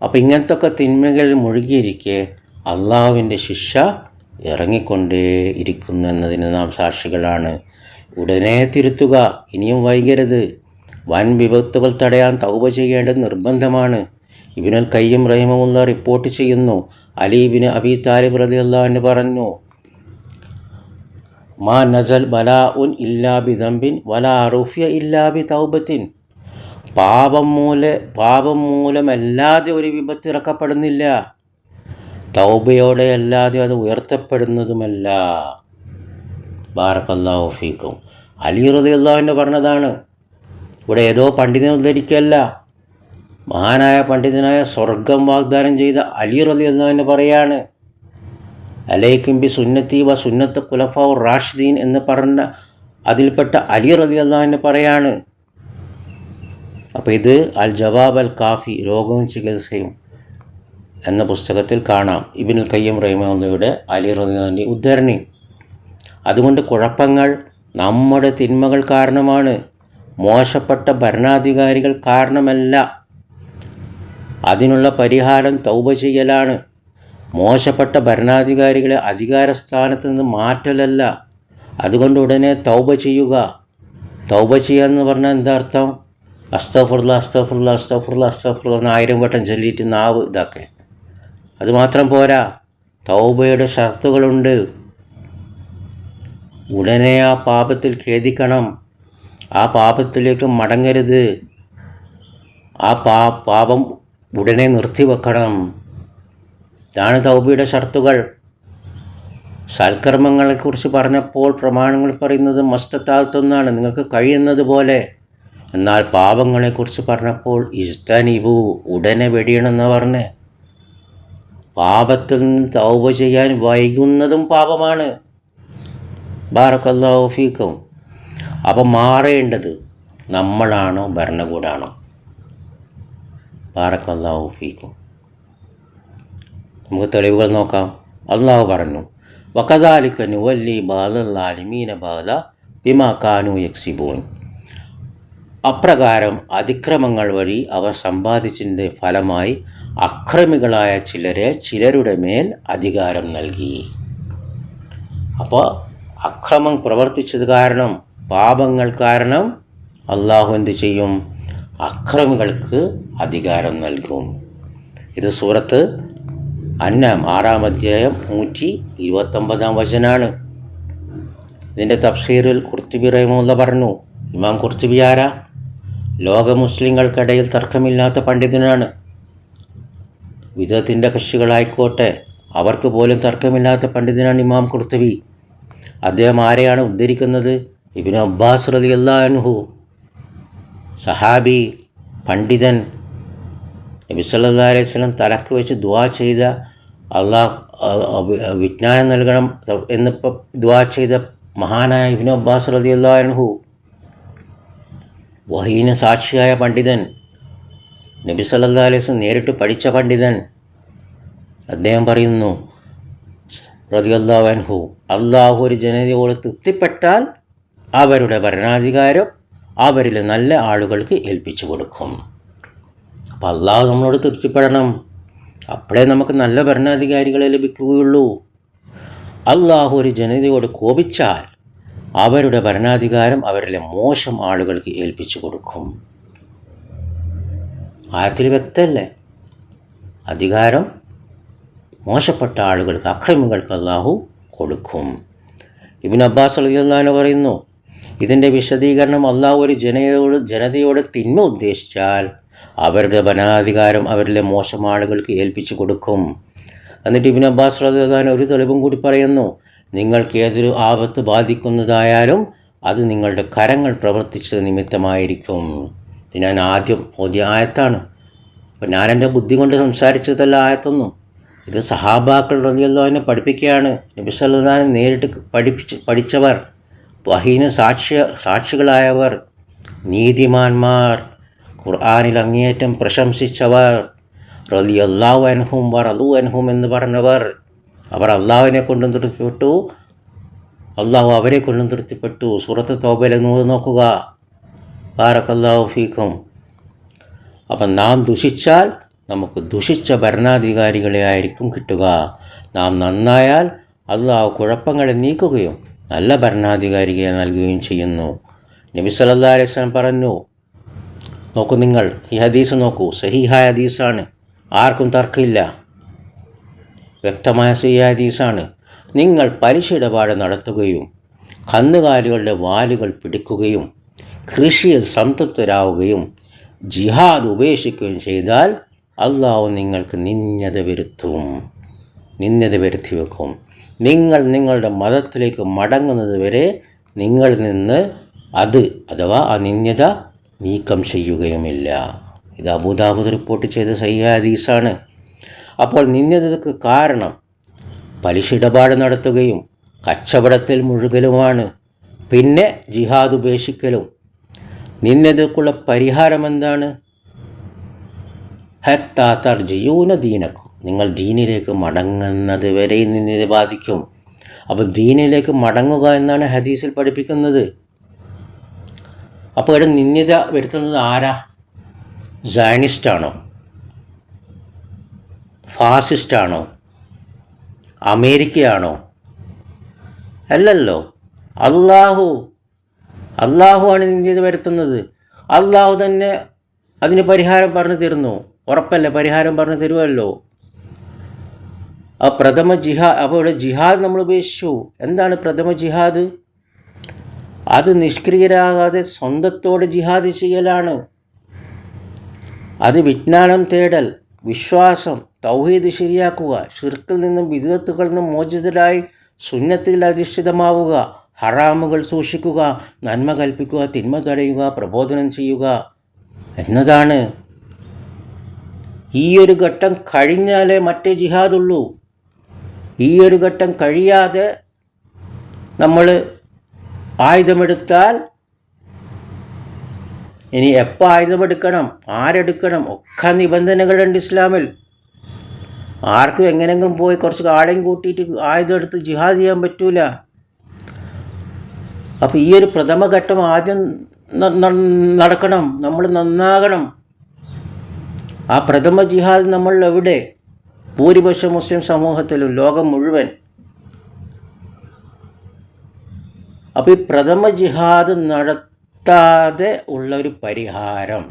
അപ്പം ഇങ്ങനത്തെ ഒക്കെ തിന്മകളിൽ മുഴുകിയിരിക്കെ അള്ളാഹുവിൻ്റെ ശിക്ഷ ഇറങ്ങിക്കൊണ്ടേ ഇരിക്കുന്നു എന്നതിന് നാം സാക്ഷികളാണ്. ഉടനെ തിരുത്തുക, ഇനിയും വൈകരുത്. വൻ വിപത്തുകൾ തടയാൻ തൗബ ചെയ്യേണ്ടത് നിർബന്ധമാണ്. ഇബ്നുൽ ഖയ്യിം റഹിമഹുല്ലാഹ് റിപ്പോർട്ട് ചെയ്യുന്നു, അലി ഇബ്നു അബി താലിബ് റളിയല്ലാഹു അൻഹു പറഞ്ഞു, മാ നസൽ ബലാഉൻ ഇല്ലാ ബിദംബിൻ വലാ റുഫിയ ഇല്ലാ ബി തൗബത്തിൻ. പാപം മൂലമല്ലാതെ ഒരു വിപത്ത് ഇറക്കപ്പെടുന്നില്ല, തൗബയോടെ അല്ലാതെ അത് ഉയർത്തപ്പെടുന്നതുമല്ല. ബാറക്കല്ലാഹു ഫീക്കും. അലി റളിയല്ലാഹു അൻഹു പറഞ്ഞതാണ്. ഇവിടെ ഏതോ പണ്ഡിതനെ ഉദ്ധരിക്കല്ല, മഹാനായ പണ്ഡിതനായ സ്വർഗം വാഗ്ദാനം ചെയ്ത അലി റളിയല്ലാഹു അൻഹു പറയാണ്, അലൈക്കും ബി സുന്നത്തി വ സുന്നത്ത് ഖുലഫാഉർ റാഷിദീൻ എന്ന് പറഞ്ഞ അതിൽപ്പെട്ട അലി റളിയല്ലാഹു അൻഹു പറയാണ്. അപ്പോൾ ഇത് അൽ ജവാബ് അൽ കാഫി, രോഗവും ചികിത്സയും എന്ന പുസ്തകത്തിൽ കാണാം ഇബ്നുൽ ഖയ്യിം റഹിമഹുള്ളയുടെ അലി റളിയല്ലാഹു അൻഹു ഉദ്ധരണി. അതുകൊണ്ട് കുഴപ്പങ്ങൾ നമ്മുടെ തിന്മകൾ കാരണമാണ്, മോശപ്പെട്ട ഭരണാധികാരികൾ കാരണമല്ല. അതിനുള്ള പരിഹാരം തൗബ ചെയ്യലാണ്. മോശപ്പെട്ട ഭരണാധികാരികളെ അധികാരസ്ഥാനത്ത് നിന്ന് മാറ്റലല്ല. അതുകൊണ്ട് ഉടനെ തൗബ ചെയ്യുക. തൗബ ചെയ്യുക എന്ന് പറഞ്ഞാൽ എന്താ അർത്ഥം? അസ്തഗ്ഫിറുല്ലാ അസ്തഗ്ഫിറുല്ലാ അസ്തഗ്ഫിറുല്ലാ അസ്തഗ്ഫിറുല്ലാ എന്ന് 1000 വട്ടം ചൊല്ലിയിട്ട് നാവ് ഇതാക്കെ. അതുമാത്രം പോരാ, തൗബയുടെ ഷർത്തുകളുണ്ട്. ഉടനെ ആ പാപത്തിൽ ഖേദിക്കണം, ആ പാപത്തിലേക്ക് മടങ്ങരുത്, ആ പാപം ഉടനെ നിർത്തിവെക്കണം. ഇതാണ് തൗബയുടെ ഷർത്തുകൾ. സൽക്കർമ്മങ്ങളെക്കുറിച്ച് പറഞ്ഞപ്പോൾ പ്രമാണങ്ങൾ പറയുന്നത് മസ്തത്താത്തൊന്നാണ്, നിങ്ങൾക്ക് കഴിയുന്നത് പോലെ. എന്നാൽ പാപങ്ങളെക്കുറിച്ച് പറഞ്ഞപ്പോൾ ഇജ്തനിബു, ഉടനെ വെടിയണമെന്ന് പറഞ്ഞ്. പാപത്തിൽ നിന്ന് തൗബ ചെയ്യാൻ വൈകുന്നതും പാപമാണ്. ബാറക്കല്ലാഹു ഫീക്കും. അപ്പം മാറേണ്ടത് നമ്മളാണോ ഭരണകൂടമാണോ? ബാറക്കല്ലാഹു ഫീക്കും. നമുക്ക് തെളിവുകൾ നോക്കാം. അള്ളാഹു പറഞ്ഞു, വകദാലിക നുവല്ലി ബഅദൽ ളാലിമീന ബഅദ ബിമാ കാനൂ യക്സിബൂൻ. അപ്രകാരം അതിക്രമങ്ങൾ വഴി അവർ സമ്പാദിച്ചതിൻ്റെ ഫലമായി അക്രമികളായ ചിലരുടെ മേൽ അധികാരം നൽകി. അപ്പോൾ അക്രമം പ്രവർത്തിച്ചത് കാരണം, പാപങ്ങൾ കാരണം അള്ളാഹു എന്ത് ചെയ്യും? അക്രമികൾക്ക് അധികാരം നൽകും. ഇത് സൂറത്ത് അൻആം 6-ാം അധ്യായം 129-ാം വചനാണ്. ഇതിൻ്റെ തഫ്സീറിൽ ഖുർത്തുബി റഹിമഹുല്ലാ പറഞ്ഞു. ഇമാം ഖുർത്തുബി ആരാ? ലോക മുസ്ലിങ്ങൾക്കിടയിൽ തർക്കമില്ലാത്ത പണ്ഡിതനാണ്. വിദഅത്തിൻ്റെ കക്ഷികളായിക്കോട്ടെ, അവർക്ക് പോലും തർക്കമില്ലാത്ത പണ്ഡിതനാണ് ഇമാം ഖുർത്തുബി. അദ്ദേഹം ആരെയാണ് ഉദ്ധരിക്കുന്നത്? ഇബ്നു അബ്ബാസ് റളിയല്ലാഹു അൻഹു, സഹാബി, പണ്ഡിതൻ. നബി സല്ലല്ലാഹു അലൈഹി വസല്ലം തലക്ക് വെച്ച് ദുആ ചെയ്ത, അള്ളാഹ് വിജ്ഞാനം നൽകണം എന്നിപ്പോൾ ദുആ ചെയ്ത മഹാനായ ഇബ്നു അബ്ബാസ് റളിയല്ലാഹു അൻഹു, വഹീന് സാക്ഷിയായ പണ്ഡിതൻ, നബി സല്ലല്ലാഹു അലൈഹി വസല്ലം നേരിട്ട് പഠിച്ച പണ്ഡിതൻ. അദ്ദേഹം പറയുന്നു റളിയല്ലാഹു അൻഹു, അള്ളാഹു ഒരു ജനതയോട് തൃപ്തിപ്പെട്ടാൽ അവരുടെ ഭരണാധികാരം അവരിൽ നല്ല ആളുകൾക്ക് ഏൽപ്പിച്ചു കൊടുക്കും. അപ്പോൾ അള്ളാഹു നമ്മളോട് തൃപ്തിപ്പെടണം, അപ്പോഴേ നമുക്ക് നല്ല ഭരണാധികാരികളെ ലഭിക്കുകയുള്ളൂ. അള്ളാഹു ഒരു ജനതയോട് കോപിച്ചാൽ അവരുടെ ഭരണാധികാരം അവരിലെ മോശം ആളുകൾക്ക് ഏൽപ്പിച്ചു കൊടുക്കും. ആയത്തിൽ വ്യക്തമല്ലേ? അധികാരം മോശപ്പെട്ട ആളുകൾക്ക്, അക്രമികൾക്ക് അള്ളാഹു കൊടുക്കും. ഇബ്നു അബ്ബാസ് റളിയല്ലാഹു അൻഹു പറയുന്നു, ഇതിൻ്റെ വിശദീകരണം, അള്ളാഹു ഒരു ജനതയോട് തിന്മ ഉദ്ദേശിച്ചാൽ അവരുടെ ഭരണാധികാരം അവരിലെ മോശം ആളുകൾക്ക് ഏൽപ്പിച്ചു കൊടുക്കും. എന്നിട്ട് ഇബ്നു അബ്ബാസ് റളിയല്ലാഹു അൻഹു ഒരു തെളിവും കൂടി പറയുന്നു, നിങ്ങൾക്ക് ഏതൊരു ആപത്ത് ബാധിക്കുന്നതായാലും അത് നിങ്ങളുടെ കരങ്ങൾ പ്രവർത്തിച്ചത് നിമിത്തമായിരിക്കും. ഇത് ഞാൻ ആദ്യം ഓതിയ ആയത്താണ്. അപ്പോൾ ഞാൻ എൻ്റെ ബുദ്ധി കൊണ്ട് സംസാരിച്ചതല്ല ആയത്തൊന്നും. ഇത് സഹാബാക്കൾ റളിയല്ലാഹു അൻഹു പഠിപ്പിക്കുകയാണ്. നബി സല്ലല്ലാഹു അലൈഹി വസല്ലം നേരിട്ട് പഠിച്ചവർ, വഹീന് സാക്ഷികളായവർ, നീതിമാന്മാർ, ഖുർആനിൽ അങ്ങേയറ്റം പ്രശംസിച്ചവർ, റളിയല്ലാഹു അൻഹും വറളു അൻഹും എന്ന് പറഞ്ഞവർ. അവർ അള്ളാഹുവിനെ കൊണ്ടും തൃപ്തിപ്പെട്ടു, അള്ളാഹു അവരെ കൊണ്ടും തൃപ്തിപ്പെട്ടു. സൂറത്ത് തൗബയിൽ നോക്കുക. ബാറക്കല്ലാഹു ഫീക്കും. അപ്പം നാം ദുഷിച്ചാൽ നമുക്ക് ദുഷിച്ച ഭരണാധികാരികളെ ആയിരിക്കും കിട്ടുക. നാം നന്നായാൽ അള്ളാഹു കുഴപ്പങ്ങളെ നീക്കുകയും നല്ല ഭരണാധികാരികളെ നൽകുകയും ചെയ്യുന്നു. നബി സല്ലല്ലാഹു അലൈഹി വസല്ലം പറഞ്ഞു, നോക്കൂ നിങ്ങൾ ഈ ഹദീസ് നോക്കൂ, സഹീഹായ ഹദീസാണ്, ആർക്കും തർക്കമില്ല, വ്യക്തമായ സഹീഹായ ഹദീസാണ്. നിങ്ങൾ പലിശ ഇടപാട് നടത്തുകയും കന്നുകാലികളുടെ വാലുകൾ പിടിക്കുകയും കൃഷിയിൽ സംതൃപ്തരാവുകയും ജിഹാദ് ഉപേക്ഷിക്കുകയും ചെയ്താൽ അള്ളാഹു നിങ്ങൾക്ക് നിന്ദ വരുത്തി വെക്കും. നിങ്ങൾ നിങ്ങളുടെ മതത്തിലേക്ക് മടങ്ങുന്നത് വരെ നിങ്ങളിൽ നിന്ന് അഥവാ ആ നിന്ദ നീക്കം ചെയ്യുകയുമില്ല. ഇത് അബൂദാവൂദ് റിപ്പോർട്ട് ചെയ്ത സഹീഹ് ഹദീസാണ്. അപ്പോൾ നിന്ദതയ്ക്ക് കാരണം പലിശ ഇടപാട് നടത്തുകയും കച്ചവടത്തിൽ മുഴുകലുമാണ്. പിന്നെ ജിഹാദ് ഉപേക്ഷിക്കലും. നിന്ദതയ്ക്കുള്ള പരിഹാരം എന്താണ്? ഹത്താ തർജിയൂന ദീനക്കും, നിങ്ങൾ ദീനിലേക്ക് മടങ്ങുന്നത് വരെ നിന്ദ ബാധിക്കും. അപ്പോൾ ദീനിലേക്ക് മടങ്ങുക എന്നാണ് ഹദീസിൽ പഠിപ്പിക്കുന്നത്. അപ്പോൾ ഇവിടെ നിന്ദ്യത വരുത്തുന്നത് ആരാ? സയനിസ്റ്റാണോ? ഫാസിസ്റ്റാണോ? അമേരിക്കയാണോ? അല്ലല്ലോ. അള്ളാഹുവാണ് നിന്ദ്യത വരുത്തുന്നത്. അള്ളാഹു തന്നെ അതിന് പരിഹാരം പറഞ്ഞു തരുന്നു. ഉറപ്പല്ലേ? പരിഹാരം പറഞ്ഞു തരുമല്ലോ. ആ പ്രഥമ ജിഹാദ്, അപ്പോൾ ഇവിടെ ജിഹാദ് നമ്മൾ ഉപേക്ഷിച്ചു. എന്താണ് പ്രഥമ ജിഹാദ്? അത് നിഷ്ക്രിയരാകാതെ സ്വന്തത്തോട് ജിഹാദ് ചെയ്യലാണ്. അത് വിജ്ഞാനം തേടൽ, വിശ്വാസം, തൗഹീദ് ശരിയാക്കുക, ഷിർക്കിൽ നിന്നും ബിദ്അത്തുകളിൽ നിന്നും മോചിതരായി സുന്നത്തിൽ അധിഷ്ഠിതമാവുക, ഹറാമുകൾ സൂക്ഷിക്കുക, നന്മ കൽപ്പിക്കുക, തിന്മ തടയുക, പ്രബോധനം ചെയ്യുക എന്നതാണ്. ഈ ഒരു ഘട്ടം കഴിഞ്ഞാലേ മറ്റേ ജിഹാദുള്ളൂ. ഈ ഒരു ഘട്ടം കഴിയാതെ നമ്മൾ ആയുധമെടുത്താൽ, ഇനി എപ്പോൾ ആയുധമെടുക്കണം, ആരെടുക്കണം, ഒക്കെ നിബന്ധനകളുണ്ട് ഇസ്ലാമിൽ. ആർക്കും എങ്ങനെയെങ്കിലും പോയി കുറച്ച് ആളെയും കൂട്ടിയിട്ട് ആയുധം എടുത്ത് ജിഹാദ് ചെയ്യാൻ പറ്റൂല. അപ്പോൾ ഈ ഒരു പ്രഥമഘട്ടം ആദ്യം നടക്കണം, നമ്മൾ നന്നാകണം. ആ പ്രഥമ ജിഹാദ് നമ്മൾ എവിടെ? ഭൂരിപക്ഷ മുസ്ലിം സമൂഹത്തിലും, ലോകം മുഴുവൻ. അപ്പോൾ ഈ പ്രഥമ ജിഹാദ് നടത്താതെ ഉള്ളൊരു പരിഹാരം,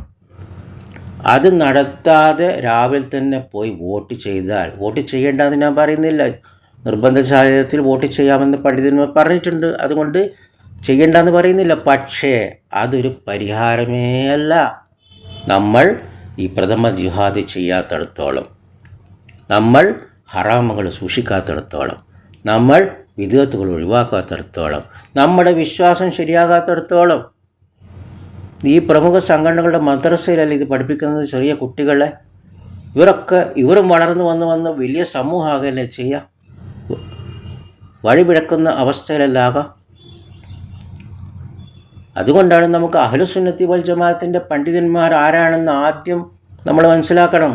അത് നടത്താതെ രാവിലെ തന്നെ പോയി വോട്ട് ചെയ്താൽ, വോട്ട് ചെയ്യേണ്ടെന്ന് ഞാൻ പറയുന്നില്ല, നിർബന്ധ സാഹചര്യത്തിൽ വോട്ട് ചെയ്യാമെന്ന് പണ്ഡിതന്മാർ പറഞ്ഞിട്ടുണ്ട്, അതുകൊണ്ട് ചെയ്യേണ്ടെന്ന് പറയുന്നില്ല. പക്ഷേ അതൊരു പരിഹാരമേ അല്ല. നമ്മൾ ഈ പ്രഥമ ജിഹാദ് ചെയ്യാത്തിടത്തോളം, നമ്മൾ ഹറാമുകൾ സൂക്ഷിക്കാത്തിടത്തോളം, നമ്മൾ വിദ്അത്തുകൾ ഒഴിവാക്കാത്തിടത്തോളം, നമ്മുടെ വിശ്വാസം ശരിയാകാത്തിടത്തോളം, ഈ പ്രമുഖ സംഘടനകളുടെ മദ്രസയിലല്ല ഇത് പഠിപ്പിക്കുന്നത് ചെറിയ കുട്ടികളെ. ഇവരും വളർന്നു വന്ന് വലിയ സമൂഹമാകല്ലേ ചെയ്യുക? വഴിപിഴക്കുന്ന അവസ്ഥയിലല്ലാകാം. അതുകൊണ്ടാണ് നമുക്ക് അഹ്ലുസുന്നത്തി വൽ ജമാഅത്തിൻ്റെ പണ്ഡിതന്മാർ ആരാണെന്ന് ആദ്യം നമ്മൾ മനസ്സിലാക്കണം.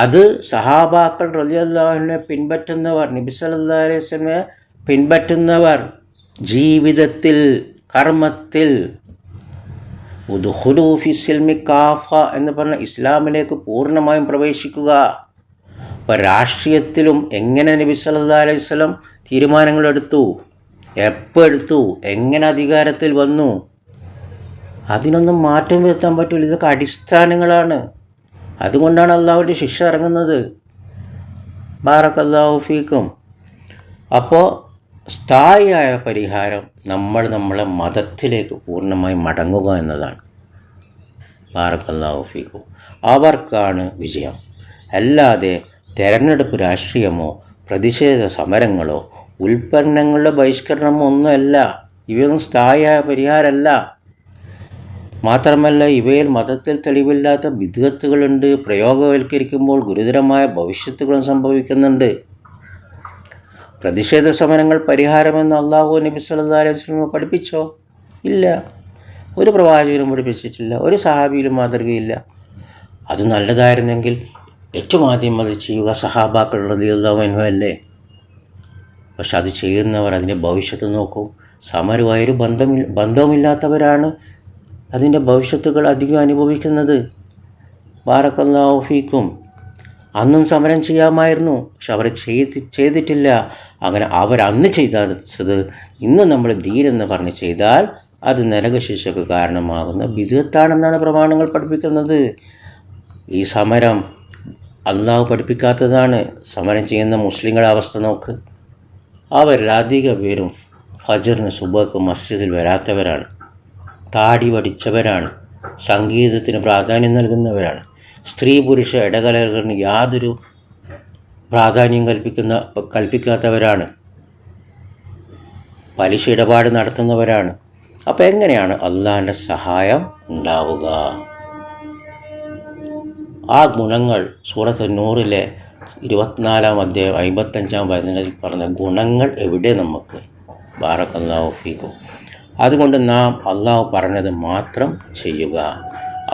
അത് സഹാബാക്കൾ റളിയല്ലാഹു അൻഹുവിനെ പിൻപറ്റുന്നവർ, നബി സല്ലല്ലാഹു അലൈഹി വസല്ലമയെ പിൻപറ്റുന്നവർ, ജീവിതത്തിൽ, കർമ്മത്തിൽ ഉദ്ഖുലൂ ഫിസ്സിൽമി കാഫ എന്ന് പറഞ്ഞ ഇസ്ലാമിലേക്ക് പൂർണ്ണമായും പ്രവേശിക്കുക. അപ്പോൾ രാഷ്ട്രീയത്തിലും എങ്ങനെ നബി സല്ലല്ലാഹു അലൈഹി വസല്ലം തീരുമാനങ്ങളെടുത്തു, എപ്പോൾ എടുത്തു, എങ്ങനെ അധികാരത്തിൽ വന്നു, അതിനൊന്നും മാറ്റം വരുത്താൻ പറ്റില്ല. ഇതൊക്കെ അടിസ്ഥാനങ്ങളാണ്. അതുകൊണ്ടാണ് അള്ളാഹുവിൻ്റെ ശിക്ഷ ഇറങ്ങുന്നത്. ബാറക്കല്ലാഹു ഫീക്കും. അപ്പോൾ സ്ഥായിയായ പരിഹാരം നമ്മളെ മതത്തിലേക്ക് പൂർണ്ണമായി മടങ്ങുക എന്നതാണ്. ബാറക്കല്ലാഹു ഫീക്കും. അവർക്കാണ് വിജയം. അല്ലാതെ തെരഞ്ഞെടുപ്പ് രാഷ്ട്രീയമോ പ്രതിഷേധ സമരങ്ങളോ ഉൽപ്പന്നങ്ങളുടെ ബഹിഷ്കരണമോ ഒന്നുമല്ല. ഇവയൊന്നും സ്ഥായിയായ പരിഹാരമല്ല. മാത്രമല്ല, ഇവയിൽ മതത്തിൽ തെളിവില്ലാത്ത ബിദ്അത്തുകളുണ്ട്. പ്രയോഗവൽക്കരിക്കുമ്പോൾ ഗുരുതരമായ ഭവിഷ്യത്തുകളും സംഭവിക്കുന്നുണ്ട്. പ്രതിഷേധ സമരങ്ങൾ പരിഹാരമെന്ന് അള്ളാഹു നബി സല്ലല്ലാഹു അലൈഹി വസല്ലം പഠിപ്പിച്ചോ? ഇല്ല. ഒരു പ്രവാചകനും പഠിപ്പിച്ചിട്ടില്ല, ഒരു സഹാബിയിലും മാതൃകയില്ല. അത് നല്ലതായിരുന്നെങ്കിൽ ഏറ്റവും ആദ്യം അത് ചെയ്യുക സഹാബാക്കൾ റളിയല്ലാഹു അൻഹു അല്ലേ? പക്ഷെ അത് ചെയ്യുന്നവർ അതിൻ്റെ ഭവിഷ്യത്ത് നോക്കും. സമരമായൊരു ബന്ധവുമില്ലാത്തവരാണ് അതിൻ്റെ ഭവിഷ്യത്തുകൾ അധികം അനുഭവിക്കുന്നത്. ബാറക്കല്ലാഹു ഫീക്കും. അന്നും സമരം ചെയ്യാമായിരുന്നു, പക്ഷെ അവർ ചെയ്തിട്ടില്ല. അങ്ങനെ അവരന്ന് ചെയ്തത് ഇന്ന് നമ്മൾ ദീനെന്ന് പറഞ്ഞ് ചെയ്താൽ അത് നരകശിക്ഷയ്ക്ക് കാരണമാകുന്ന ബിദ്അത്താണെന്നാണ് പ്രമാണങ്ങൾ പഠിപ്പിക്കുന്നത്. ഈ സമരം അള്ളാഹു പഠിപ്പിക്കാത്തതാണ്. സമരം ചെയ്യുന്ന മുസ്ലിങ്ങളുടെ അവസ്ഥ നോക്ക്. അവരിലധിക പേരും ഫജറിന് സുബഹ്ക്ക് മസ്ജിദിൽ വരാത്തവരാണ്, താടി വടിച്ചവരാണ്, സംഗീതത്തിന് പ്രാധാന്യം നൽകുന്നവരാണ്, സ്ത്രീ പുരുഷ ഇടകലകളിന് യാതൊരു പ്രാധാന്യം കൽപ്പിക്കാത്തവരാണ്, പലിശ ഇടപാട് നടത്തുന്നവരാണ്. അപ്പോൾ എങ്ങനെയാണ് അള്ളാഹിൻ്റെ സഹായം ഉണ്ടാവുക? ആ ഗുണങ്ങൾ സൂറത്ത് നൂറിലെ 24-ാം അധ്യായം 55-ാം വചനത്തിൽ പറഞ്ഞ ഗുണങ്ങൾ എവിടെ നമുക്ക്? ബാറക്കല്ലാഹു ഫീക്കും. അതുകൊണ്ട് നാം അള്ളാഹു പറഞ്ഞത് മാത്രം ചെയ്യുക,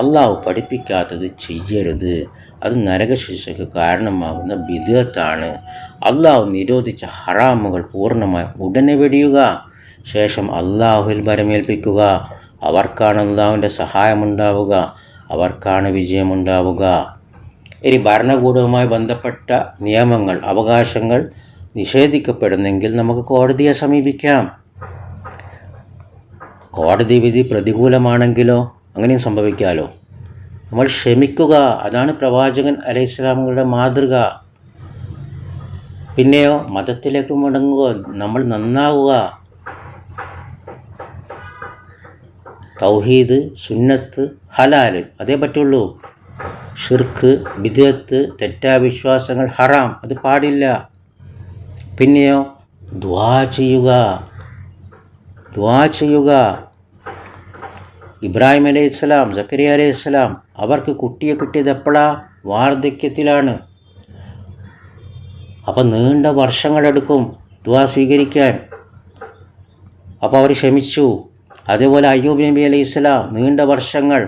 അള്ളാഹു പഠിപ്പിക്കാത്തത് ചെയ്യരുത്. അത് നരകശിക്ഷയ്ക്ക് കാരണമാകുന്ന ബിദ്അത്താണ്. അള്ളാഹു നിരോധിച്ച ഹറാമുകൾ പൂർണ്ണമായി ഉടനെ വെടിയുക, ശേഷം അള്ളാഹുവിൽ ഭരമേൽപ്പിക്കുക. അവർക്കാണ് അള്ളാഹുവിൻ്റെ സഹായമുണ്ടാവുക, അവർക്കാണ് വിജയമുണ്ടാവുക. ഇനി ഭരണകൂടവുമായി ബന്ധപ്പെട്ട നിയമങ്ങൾ, അവകാശങ്ങൾ നിഷേധിക്കപ്പെടുന്നെങ്കിൽ നമുക്ക് കോടതിയെ സമീപിക്കാം. കോടതി വിധി പ്രതികൂലമാണെങ്കിലോ അങ്ങനെയും സംഭവിക്കാമല്ലോ. നമ്മൾ ക്ഷമിക്കുക, അതാണ് പ്രവാചകൻ അലൈഹിസ്സലാമുകളുടെ മാതൃക. പിന്നെയോ മതത്തിലേക്ക് മടങ്ങുക, നമ്മൾ നന്നാവുക. തൗഹീദ്, സുന്നത്ത്, ഹലാല് അതേ പറ്റുള്ളൂ. ഷിർക്ക്, ബിദ്അത്ത്, തെറ്റായ വിശ്വാസങ്ങൾ, ഹറാം അത് പാടില്ല. പിന്നെയോ ദുആ ചെയ്യുക. ഇബ്രാഹിം അലൈഹിസ്സലാം, സക്കരിയ അലൈഹിസ്സലാം അവർക്ക് കുട്ടിയെ കിട്ടിയത് എപ്പോഴാണ്? വാർദ്ധക്യത്തിലാണ്. അപ്പം നീണ്ട വർഷങ്ങളെടുക്കും ദുആ സ്വീകരിക്കാൻ. അപ്പോൾ അവർ ക്ഷമിച്ചു. അതേപോലെ അയ്യൂബ് നബി അലൈഹിസ്സലാം നീണ്ട വർഷങ്ങൾ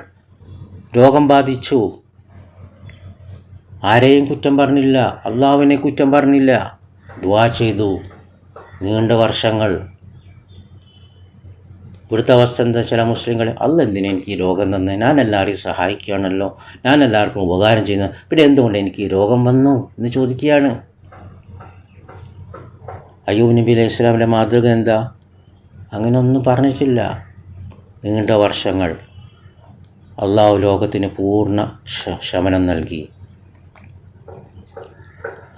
രോഗം ബാധിച്ചു. ആരെയും കുറ്റം പറഞ്ഞില്ല, അള്ളാഹുവിനെ കുറ്റം പറഞ്ഞില്ല, ദുആ ചെയ്തു നീണ്ട വർഷങ്ങൾ. ഇവിടുത്തെ അവസ്ഥ എന്താ? ചില മുസ്ലിങ്ങൾ, അല്ല എന്തിനാ എനിക്ക് ഈ രോഗം തന്നെ, ഞാൻ എല്ലാവരെയും സഹായിക്കുകയാണല്ലോ, ഞാൻ എല്ലാവർക്കും ഉപകാരം ചെയ്യുന്നത്, പിന്നെ എന്തുകൊണ്ട് എനിക്ക് ഈ രോഗം വന്നു എന്ന് ചോദിക്കുകയാണ്. അയ്യൂബ് നബി അലൈഹി സ്വലാമിൻ്റെ മാതൃക എന്താ? അങ്ങനെ ഒന്നും പറഞ്ഞിട്ടില്ല. നീണ്ട വർഷങ്ങൾ അള്ളാഹു ലോകത്തിന് പൂർണ്ണ ശമനം നൽകി.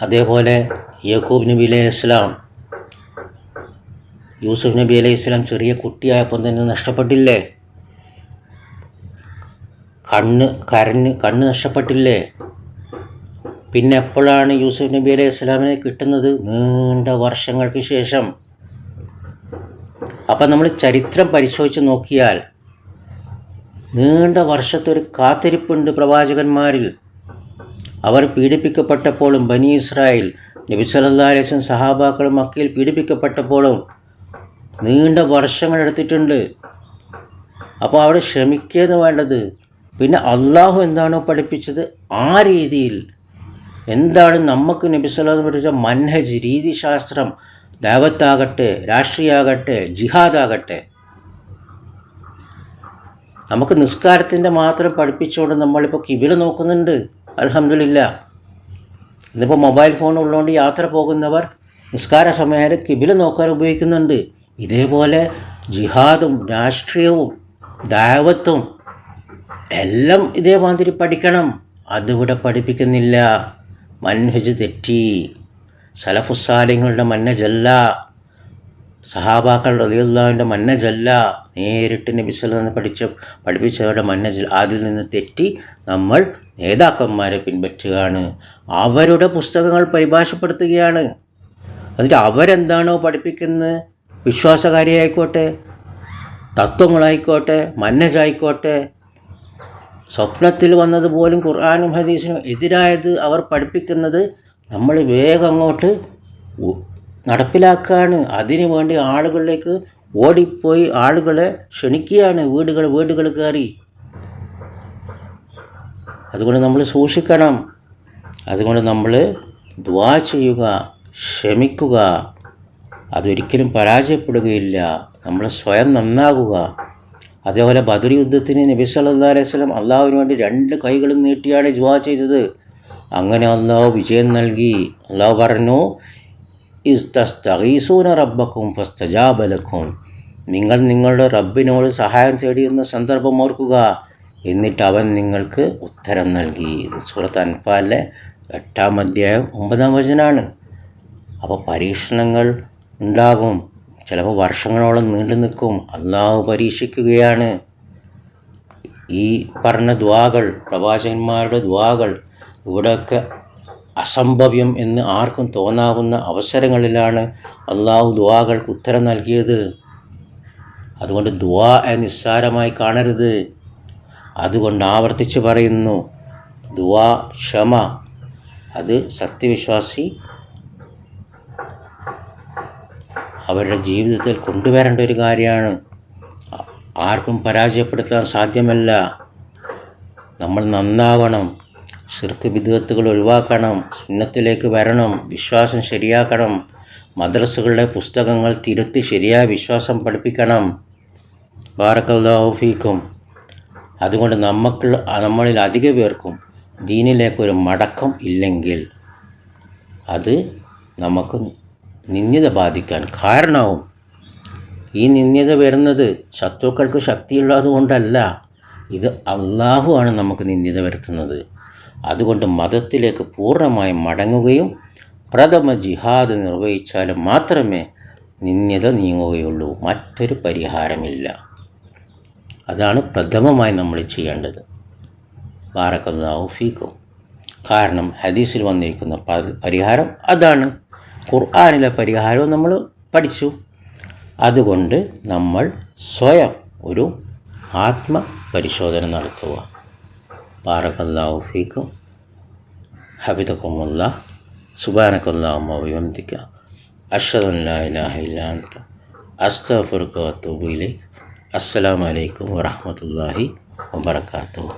അതേപോലെ യാക്കൂബ് നബി അലൈഹി സ്വലാം, യൂസുഫ് നബി അലൈഹി സ്വലാം ചെറിയ കുട്ടിയായപ്പോൾ തന്നെ നഷ്ടപ്പെട്ടില്ലേ? കണ്ണ് നഷ്ടപ്പെട്ടില്ലേ? പിന്നെ എപ്പോഴാണ് യൂസുഫ് നബി അലൈഹി സ്വലാമിനെ കിട്ടുന്നത്? നീണ്ട വർഷങ്ങൾക്ക് ശേഷം. അപ്പം നമ്മൾ ചരിത്രം പരിശോധിച്ച് നോക്കിയാൽ നീണ്ട വർഷത്തെ ഒരു കാത്തിരിപ്പുണ്ട് പ്രവാചകന്മാരിൽ. അവർ പീഡിപ്പിക്കപ്പെട്ടപ്പോഴും ബനി ഇസ്രായേൽ, നബി സല്ലല്ലാഹു അലൈഹി വസല്ലം സഹാബാക്കളും മക്കയിൽ പീഡിപ്പിക്കപ്പെട്ടപ്പോഴും നീണ്ട വർഷങ്ങൾ എടുത്തിട്ടുണ്ട്. അപ്പോൾ അവിടെ ക്ഷമിക്കുകയാണ് വേണ്ടത്. പിന്നെ അള്ളാഹു എന്താണോ പഠിപ്പിച്ചത് ആ രീതിയിൽ, എന്താണ് നമുക്ക് നബി സല്ലല്ലാഹു അലൈഹി വസല്ലം പഠിപ്പിച്ച മൻഹജ്, രീതിശാസ്ത്രം, ദഅവത്താകട്ടെ, രാഷ്ട്രീയമാകട്ടെ, ജിഹാദാകട്ടെ, നമുക്ക് നിസ്കാരത്തിൻ്റെ മാത്രം പഠിപ്പിച്ചുകൊണ്ട് നമ്മളിപ്പോൾ കിബില നോക്കുന്നുണ്ട്. അൽഹംദുലില്ലാ. ഇന്നിപ്പോൾ മൊബൈൽ ഫോൺ ഉള്ളതുകൊണ്ട് യാത്ര പോകുന്നവർ നിസ്കാര സമയം കിബില നോക്കാൻ ഉപയോഗിക്കുന്നുണ്ട്. ഇതേപോലെ ജിഹാദും രാഷ്ട്രീയവും ദഅവത്തും എല്ലാം ഇതേമാതിരി പഠിക്കണം. അതിവിടെ പഠിപ്പിക്കുന്നില്ല. മൻഹജ് തെറ്റി. സലഫുസ്സാലിങ്ങളുടെ മന്നജല്ല, സഹാബാക്കൾ റളിയല്ലാഹുവിൻ്റെ മന്നജല്ല, നേരിട്ട് നബി സല്ലല്ലാഹു അലൈഹി വസല്ലം പഠിപ്പിച്ചവരുടെ മന്നജൽ. അതിൽ നിന്ന് തെറ്റി നമ്മൾ നേതാക്കന്മാരെ പിൻപറ്റുകയാണ്, അവരുടെ പുസ്തകങ്ങൾ പരിഭാഷപ്പെടുത്തുകയാണ്. എന്നിട്ട് അവരെന്താണോ പഠിപ്പിക്കുന്നത്, വിശ്വാസകാരിയായിക്കോട്ടെ, തത്വങ്ങളായിക്കോട്ടെ, മന്നജായിക്കോട്ടെ, സ്വപ്നത്തിൽ വന്നതുപോലും ഖുർആനും ഹദീസിനും എതിരായത് അവർ പഠിപ്പിക്കുന്നത് നമ്മൾ വേഗം അങ്ങോട്ട് നടപ്പിലാക്കുകയാണ്. അതിനു വേണ്ടി ആളുകളിലേക്ക് ഓടിപ്പോയി ആളുകളെ ക്ഷണിക്കുകയാണ്, വീടുകൾ കയറി. അതുകൊണ്ട് നമ്മൾ സൂക്ഷിക്കണം. അതുകൊണ്ട് നമ്മൾ ദുആ ചെയ്യുക, ക്ഷമിക്കുക. അതൊരിക്കലും പരാജയപ്പെടുകയില്ല. നമ്മൾ സ്വയം നന്നാകുക. അതേപോലെ ബദർ യുദ്ധത്തിന് നബി സല്ലല്ലാഹു അലൈഹി വസല്ലം അള്ളാഹുവിന് വേണ്ടി 2 കൈകളും നീട്ടിയാണ് ദുആ ചെയ്തത്. അങ്ങനെ അള്ളാഹു വിജയം നൽകി. അള്ളാഹു പറഞ്ഞു, ഇസ്തസ്തഗീസൂന റബ്ബക്കും ഫസ്തജാബ ലക്കും. നിങ്ങൾ നിങ്ങളുടെ റബ്ബിനോട് സഹായം തേടിയെന്ന സന്ദർഭം ഓർക്കുക, എന്നിട്ട് അവൻ നിങ്ങൾക്ക് ഉത്തരം നൽകി. സൂറത്ത് അൻഫാലിലെ 8-ാം അധ്യായം 9-ാം വചനമാണ്. അപ്പോൾ പരീക്ഷണങ്ങൾ ഉണ്ടാകും, ചിലപ്പോൾ വർഷങ്ങളോളം നീണ്ടു നിൽക്കും. അള്ളാഹു പരീക്ഷിക്കുകയാണ്. ഈ പറഞ്ഞ ദുആകൾ, പ്രവാചകന്മാരുടെ ദുആകൾ, ഇവിടെയൊക്കെ അസംഭവ്യം എന്ന് ആർക്കും തോന്നാവുന്ന അവസരങ്ങളിലാണ് അള്ളാഹു ദുആകൾക്ക് ഉത്തരം നൽകിയത്. അതുകൊണ്ട് ദുആ നിസ്സാരമായി കാണരുത്. അതുകൊണ്ട് ആവർത്തിച്ച് പറയുന്നു, ദുആ, ക്ഷമ, അത് സത്യവിശ്വാസി അവരുടെ ജീവിതത്തിൽ കൊണ്ടുവരേണ്ട ഒരു കാര്യമാണ്. ആർക്കും പരാജയപ്പെടുത്താൻ സാധ്യമല്ല. നമ്മൾ നന്നാവണം. ശിർക്ക് ബിദ്അത്തുകൾ ഒഴിവാക്കണം, സുന്നത്തിലേക്ക് വരണം, വിശ്വാസം ശരിയാക്കണം, മദ്രസകളുടെ പുസ്തകങ്ങൾ തിരുത്തി ശരിയായ വിശ്വാസം പഠിപ്പിക്കണം. ബാറക്കല്ലാഹു ഫീക്കും. അതുകൊണ്ട് നമ്മളിൽ അധിക പേർക്കും ദീനിലേക്കൊരു മടക്കം ഇല്ലെങ്കിൽ അത് നമുക്ക് നിന്ദ്യത ബാധിക്കാൻ കാരണമാവും. ഈ നിന്ദ്യത വരുന്നത് ശത്രുക്കൾക്ക് ശക്തിയുള്ളതുകൊണ്ടല്ല, ഇത് അള്ളാഹു ആണ് നമുക്ക് നിന്ദ്യത വരുത്തുന്നത്. അതുകൊണ്ട് മതത്തിലേക്ക് പൂർണ്ണമായും മടങ്ങുകയും പ്രഥമ ജിഹാദ് നിർവഹിച്ചാൽ മാത്രമേ നിന്ദ്യത നീങ്ങുകയുള്ളൂ. മറ്റൊരു പരിഹാരമില്ല. അതാണ് പ്രഥമമായി നമ്മൾ ചെയ്യേണ്ടത്. ബാറക്കല്ലാഹു ഫീക്കും. കാരണം ഹദീസിൽ വന്നിരിക്കുന്ന പരിഹാരം അതാണ്. ഖുർആനിലെ പരിഹാരവും നമ്മൾ പഠിച്ചു. അതുകൊണ്ട് നമ്മൾ സ്വയം ഒരു ആത്മപരിശോധന നടത്തുക. ബാറക്കല്ലാഹു ഫീക്കും. ഹഫിദകുമുല്ലാഹ്. സുബ്ഹാനകല്ലാഹുമ്മ വബിഹംദിക അശ്ഹദു അൻ ലാ ഇലാഹ ഇല്ലാ അൻത അസ്തഗ്ഫിറുക വഅതൂബു ഇലൈക്. അസ്സലാമു അലൈക്കും വറഹ്മത്തുള്ളാഹി വബറകാതുഹു.